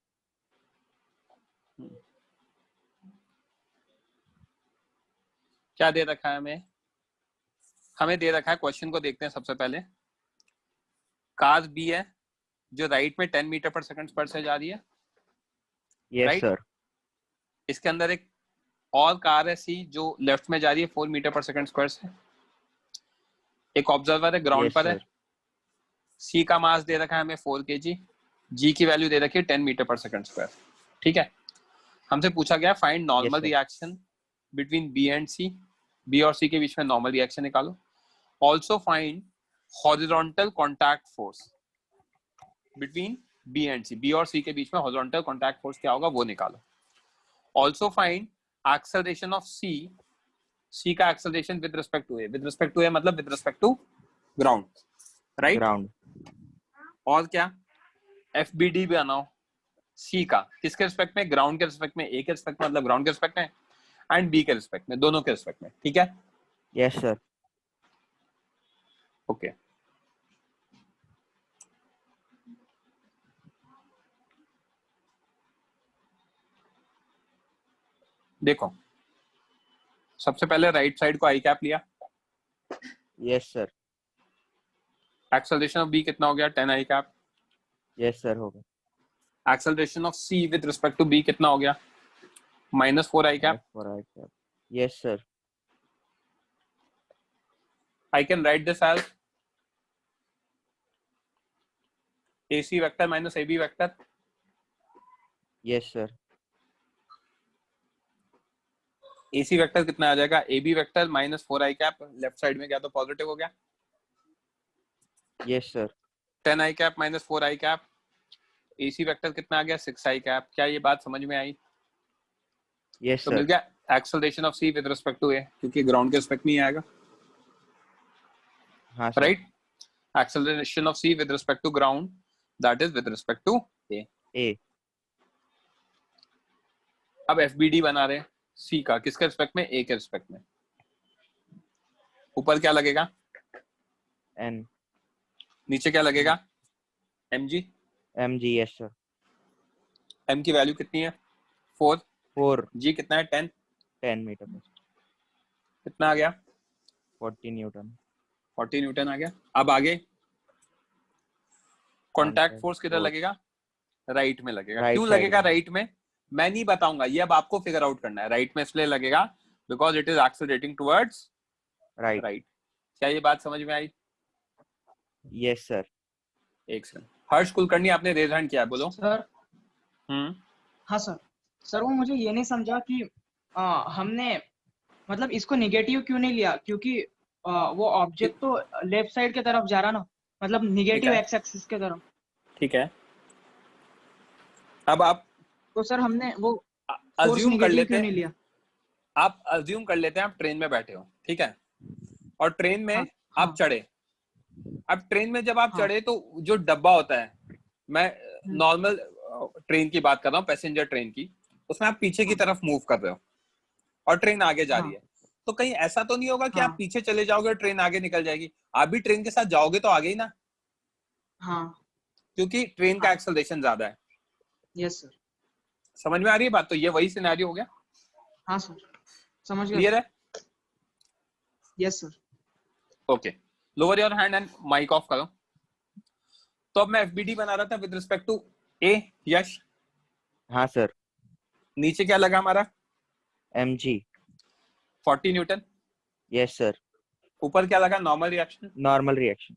क्या दे रखा है हमें? हमें दे रखा है, क्वेश्चन को देखते हैं सबसे पहले। कार बी है जो राइट में 10 मीटर पर सेकंड पर से जा रही है। Yes sir. इसके अंदर एक और कार है सी जो लेफ्ट में जा रही है 4 मीटर पर सेकंड स्क्वायर से। एक ऑब्जर्वर है ग्राउंड पर है। सी का मास दे रखा है हमें 4 kg। जी की वैल्यू दे रखी है 10 मीटर पर सेकंड स्क्वायर। ठीक है, हमसे पूछा गया find normal reaction between B and C. B और सी के बीच में नॉर्मल रिएक्शन निकालो। Also find horizontal contact force between B and C. B और सी के बीच में हॉरिजॉन्टल कॉन्टैक्ट फोर्स क्या होगा वो निकालो। Also find acceleration of C. C का acceleration with respect to A. With respect to A मतलब with respect to ground, right? Ground. और क्या? एफ बी डी बनाओ सी का। किसके रिस्पेक्ट में? ग्राउंड के रिस्पेक्ट में। ए के रिस्पेक्ट में मतलब ग्राउंड के रिस्पेक्ट में, एंड बी के रिस्पेक्ट में, दोनों के रिस्पेक्ट में। ठीक है? Yes sir. ओके, देखो सबसे पहले राइट साइड को आई कैप लिया, yes sir. Acceleration of B कितना हो गया 10 आई कैप। यस सर, हो गया। Acceleration of C with respect to B कितना हो गया -4 I cap. Yes sir. I can write this as AC vector minus AB vector. Yes sir. AC vector कितना आ जाएगा AB vector -4 I cap, left side में गया तो positive हो गया। Yes sir. 10 I cap -4 I cap, AC vector कितना आ गया 6 आई कैप। क्या ये बात समझ में आई? यस तो सर। मिल गया acceleration of C with respect to A, क्योंकि ग्राउंड के रिस्पेक्ट में ही आएगा। हाँ सर। Right, acceleration of C with respect to ground that is with respect to A। अब FBD बना रहे हैं C का, किसके रिस्पेक्ट में? A के रिस्पेक्ट में। ऊपर क्या लगेगा? N। नीचे क्या लगेगा? mg। Yes sir. m की वैल्यू कितनी है? 4। g कितना है? 10 मीटर पर कितना आ गया? 40 न्यूटन। 40 न्यूटन आ गया। अब आगे कॉन्टैक्ट फोर्स किधर लगेगा? राइट में लगेगा। क्यों लगेगा राइट में? मैं नहीं बताऊंगा, ये अब आपको फिगर आउट करना है। राइट में इसलिए लगेगा because it is accelerating towards right. क्या ये बात समझ में आई? Yes sir. एक सेकंड, हर्ष कुलकर्णी आपने रेज हैंड किया है, बोलो। सर हाँ सर वो मुझे ये नहीं समझा कि हमने मतलब इसको निगेटिव क्यों नहीं लिया, क्योंकि वो ऑब्जेक्ट तो लेफ्ट साइड के तरफ जा रहा ना, मतलब निगेटिव एक्स एक्सिस के तरफ। ठीक है, अब आप तो सर हमने वो अज्यूम कर लेते क्यों नहीं लिया? आप अज्यूम कर लेते हैं आप ट्रेन में बैठे हो, ठीक है, और ट्रेन में आप चढ़े। अब ट्रेन में जब आप चढ़े तो जो डब्बा होता है, मैं नॉर्मल ट्रेन की बात कर रहा हूँ, पैसेंजर ट्रेन की, उसमें आप पीछे की तरफ मूव कर रहे हो और ट्रेन आगे जा रही है। तो कहीं ऐसा तो नहीं होगा कि आप पीछे चले जाओगे ट्रेन आगे निकल जाएगी? आप भी ट्रेन के साथ जाओगे तो आगे ही ना। क्योंकि ट्रेन का एक्सेलरेशन ज्यादा है। Yes sir. समझ में आ रही है बात? तो ये वही सिनेरियो हो गया। हाँ सर, समझ गया। क्लियर है? Yes sir. Okay, lower your hand and mic off करो। तो अब मैं एफबीडी बना रहा था with respect to A. Yash? हाँ सर। नीचे क्या लगा हमारा? mg 40 newton. Yes sir. ऊपर क्या लगा? Normal reaction. Normal reaction.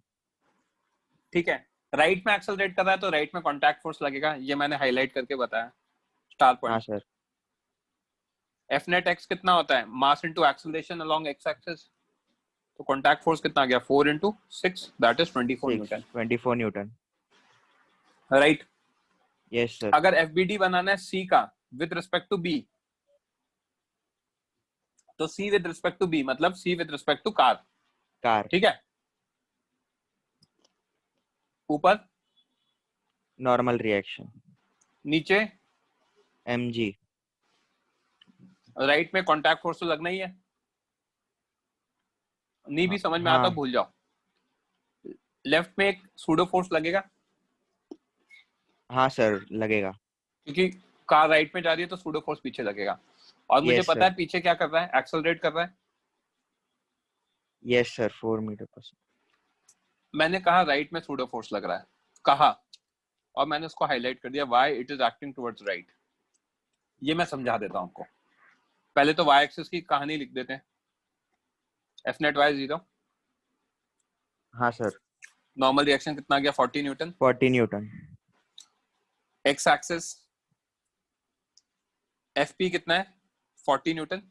ठीक है, राइट में एक्सेलरेट कर रहा है तो राइट में कांटेक्ट फोर्स लगेगा, ये मैंने हाईलाइट करके बताया, स्टार पॉइंट। हाँ सर। एफ नेट एक्स कितना होता है? Mass into acceleration along x axis. तो कांटेक्ट फोर्स कितना आ गया? 4 into 6 that is 24 Newton. 24 Newton. Right. Yes sir. अगर एफबीडी बनाना है सी का विद रिस्पेक्ट टू बी, तो सी विद रिस्पेक्ट टू बी मतलब सी विद रिस्पेक्ट टू कार। ठीक है, ऊपर नॉर्मल रिएक्शन, नीचे mg। राइट में कांटेक्ट फोर्स तो लगना ही है। नहीं भी समझ में आता भूल जाओ। लेफ्ट में एक सूडो फोर्स लगेगा। हाँ सर, लगेगा, क्योंकि कार राइट में जा रही है तो सूडो फोर्स पीछे लगेगा। और मुझे Yes, पता है sir. पीछे क्या कर रहा है, एक्सेलरेट कर रहा है। यस सर, 4 मीटर पर सेकंड। मैंने कहा राइट में सूडो फोर्स लग रहा है, कहा, और मैंने उसको हाईलाइट कर दिया, why it is acting towards right. ये मैं समझा देता हूं आपको। पहले तो वाई एक्सिस की कहानी लिख देते हैं। F net Y 0। हाँ सर। नॉर्मल रिएक्शन कितना गया? 40 newton. 40 newton. X axis F P कितना है? 40 newton.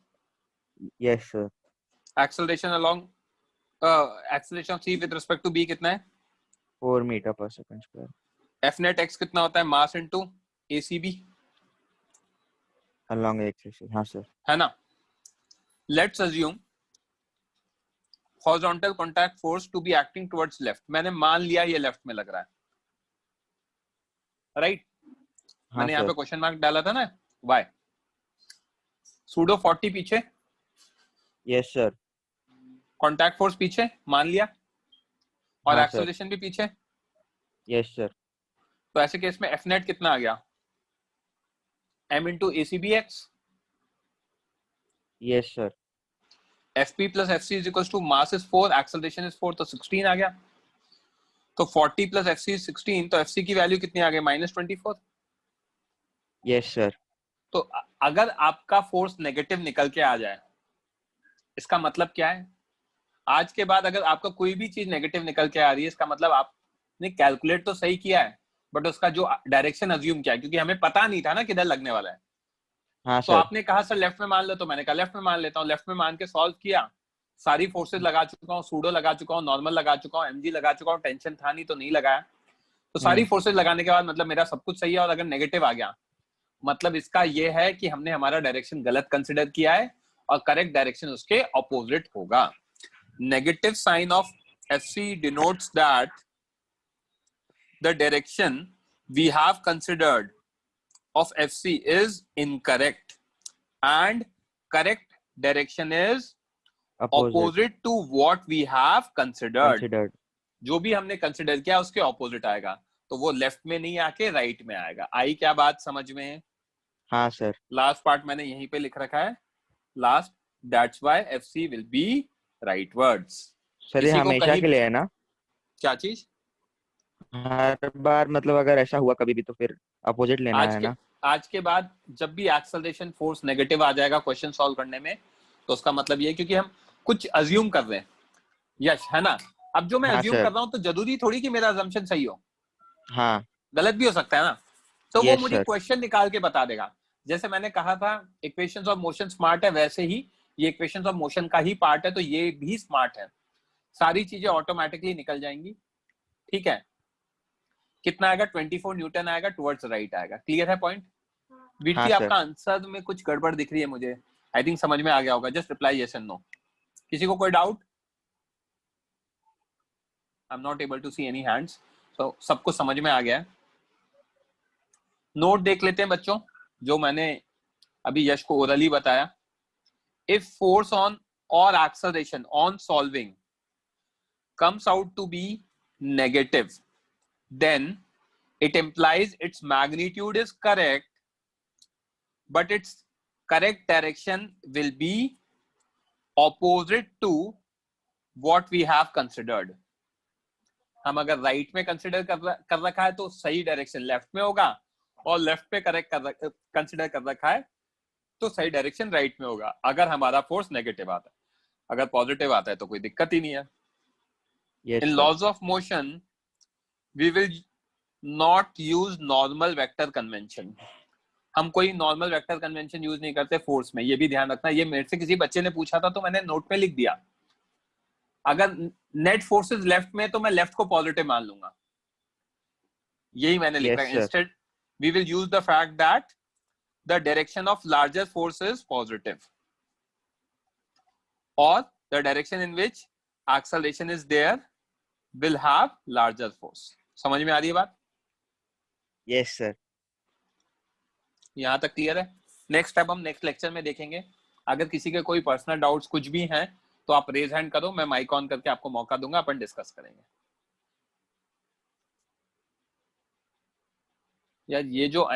Yes sir. Acceleration along acceleration C with respect to B कितना है? 4 मीटर पर second square. F net X कितना होता है? Mass into ACB along axis. हाँ सर। है ना। Let's assume horizontal contact force to be acting towards left. मैंने मान लिया ये लेफ्ट में लग रहा है, राइट? मैंने यहाँ पे क्वेश्चन मार्क डाला था ना, वाई। सूडो 40 पीछे। Yes sir. कांटेक्ट फोर्स पीछे मान लिया, और हाँ, एक्सेलरेशन भी पीछे। Yes sir. तो ऐसे केस में एफ नेट कितना आ गया? m into ACB x. Yes sir. FP plus FC is equals to mass is 4, acceleration is 4, तो 16 आ गया। तो 40 plus FC is 16, तो FC की वैल्यू कितनी आ गई? -24। Yes sir. तो अगर आपका फोर्स नेगेटिव निकल के आ जाए, इसका मतलब क्या है? आज के बाद अगर आपका कोई भी चीज नेगेटिव निकल के आ रही है, इसका मतलब आपने कैलकुलेट तो सही किया है, बट उसका जो डायरेक्शन अज्यूम किया है, क्योंकि हमें पता नहीं था ना किधर लगने वाला है। हाँ तो सर। आपने कहा सर लेफ्ट में मान लो, तो मैंने कहा लेफ्ट में मान लेता हूँ। लेफ्ट में मान के सॉल्व किया, सारी फोर्सेज लगा चुका हूँ, सूडो लगा चुका हूँ, नॉर्मल लगा चुका हूँ, एमजी लगा चुका हूँ, टेंशन था नहीं तो नहीं लगाया। तो सारी फोर्सेज लगाने के बाद मतलब मेरा सब कुछ सही है, और अगर नेगेटिव आ गया मतलब इसका ये है कि हमने हमारा डायरेक्शन गलत कंसिडर किया है और करेक्ट डायरेक्शन उसके ऑपोजिट होगा। Negative sign of FC denotes that the direction we have considered of FC is incorrect and correct direction is opposite to what we have considered. जो भी हमने कंसिडर किया उसके ऑपोजिट आएगा, तो वो लेफ्ट में नहीं आके राइट में आएगा। आई क्या बात समझ में? हाँ सर। लास्ट पार्ट मैंने यहीं पे लिख रखा है, last, that's why FC will be rightwards. Sir ये हमेशा के लिए है ना? क्या चीज? हर बार मतलब अगर ऐसा हुआ कभी भी तो फिर अपोजिट लेना है ना? आज के बाद जब भी एक्सेलरेशन फोर्स नेगेटिव आ जाएगा क्वेश्चन सॉल्व करने में, तो उसका मतलब ये है क्योंकि हम कुछ अज्यूम कर रहे हैं, यस है ना? अब जो मैं अज्यूम कर रहा हूँ तो जरूरी थोड़ी कि मेरा अजम्पशन सही हो, हाँ गलत भी हो सकता है ना। तो वो मुझे क्वेश्चन निकाल के बता देगा। जैसे मैंने कहा था इक्वेशंस ऑफ मोशन स्मार्ट है, वैसे ही ये इक्वेशंस ऑफ मोशन का ही पार्ट है, तो ये भी स्मार्ट है। सारी चीजें ऑटोमेटिकली निकल जाएंगी, ठीक है? कितना आएगा? 24 न्यूटन आएगा, टुवर्ड्स राइट आएगा। क्लियर है पॉइंट? वीटी आपका आंसर में कुछ गड़बड़ दिख रही है मुझे, आई थिंक समझ में आ गया होगा। Just reply yes and no. किसी को कोई doubt? I am not able to see any hands, so सबको समझ में आ गया है। नोट देख लेते हैं बच्चों, जो मैंने अभी यश को ओरली बताया। इफ फोर्स ऑन और acceleration on solving comes out to be negative, then it implies its magnitude is correct, but its correct direction will be opposite to what we have considered. हम अगर right में consider कर रखा है तो सही direction left में होगा, और लेफ्ट पे करेक्ट कंसिडर कर रखा है तो सही डायरेक्शन राइट में होगा, अगर हमारा फोर्स नेगेटिव आता है। अगर पॉजिटिव आता है तो कोई दिक्कत ही नहीं है। Yes, in laws of motion we will not use normal vector convention. हम कोई नॉर्मल वेक्टर कन्वेंशन यूज नहीं करते फोर्स में, ये भी ध्यान रखना। ये मेरे से किसी बच्चे ने पूछा था तो मैंने नोट पे लिख दिया, अगर नेट फोर्सेस लेफ्ट में तो मैं लेफ्ट को पॉजिटिव मान लूंगा, यही मैंने लिखा है। Instead we will use the fact that the direction of larger force is positive और the direction in which acceleration is there will have larger force. समझ में आ रही है बात? Yes sir. यहाँ तक क्लियर है? नेक्स्ट स्टेप हम नेक्स्ट लेक्चर में देखेंगे। अगर किसी के कोई पर्सनल डाउट्स कुछ भी हैं तो आप रेज हैंड करो, मैं माइक ऑन करके आपको मौका दूंगा, अपन डिस्कस करेंगे। यार ये जो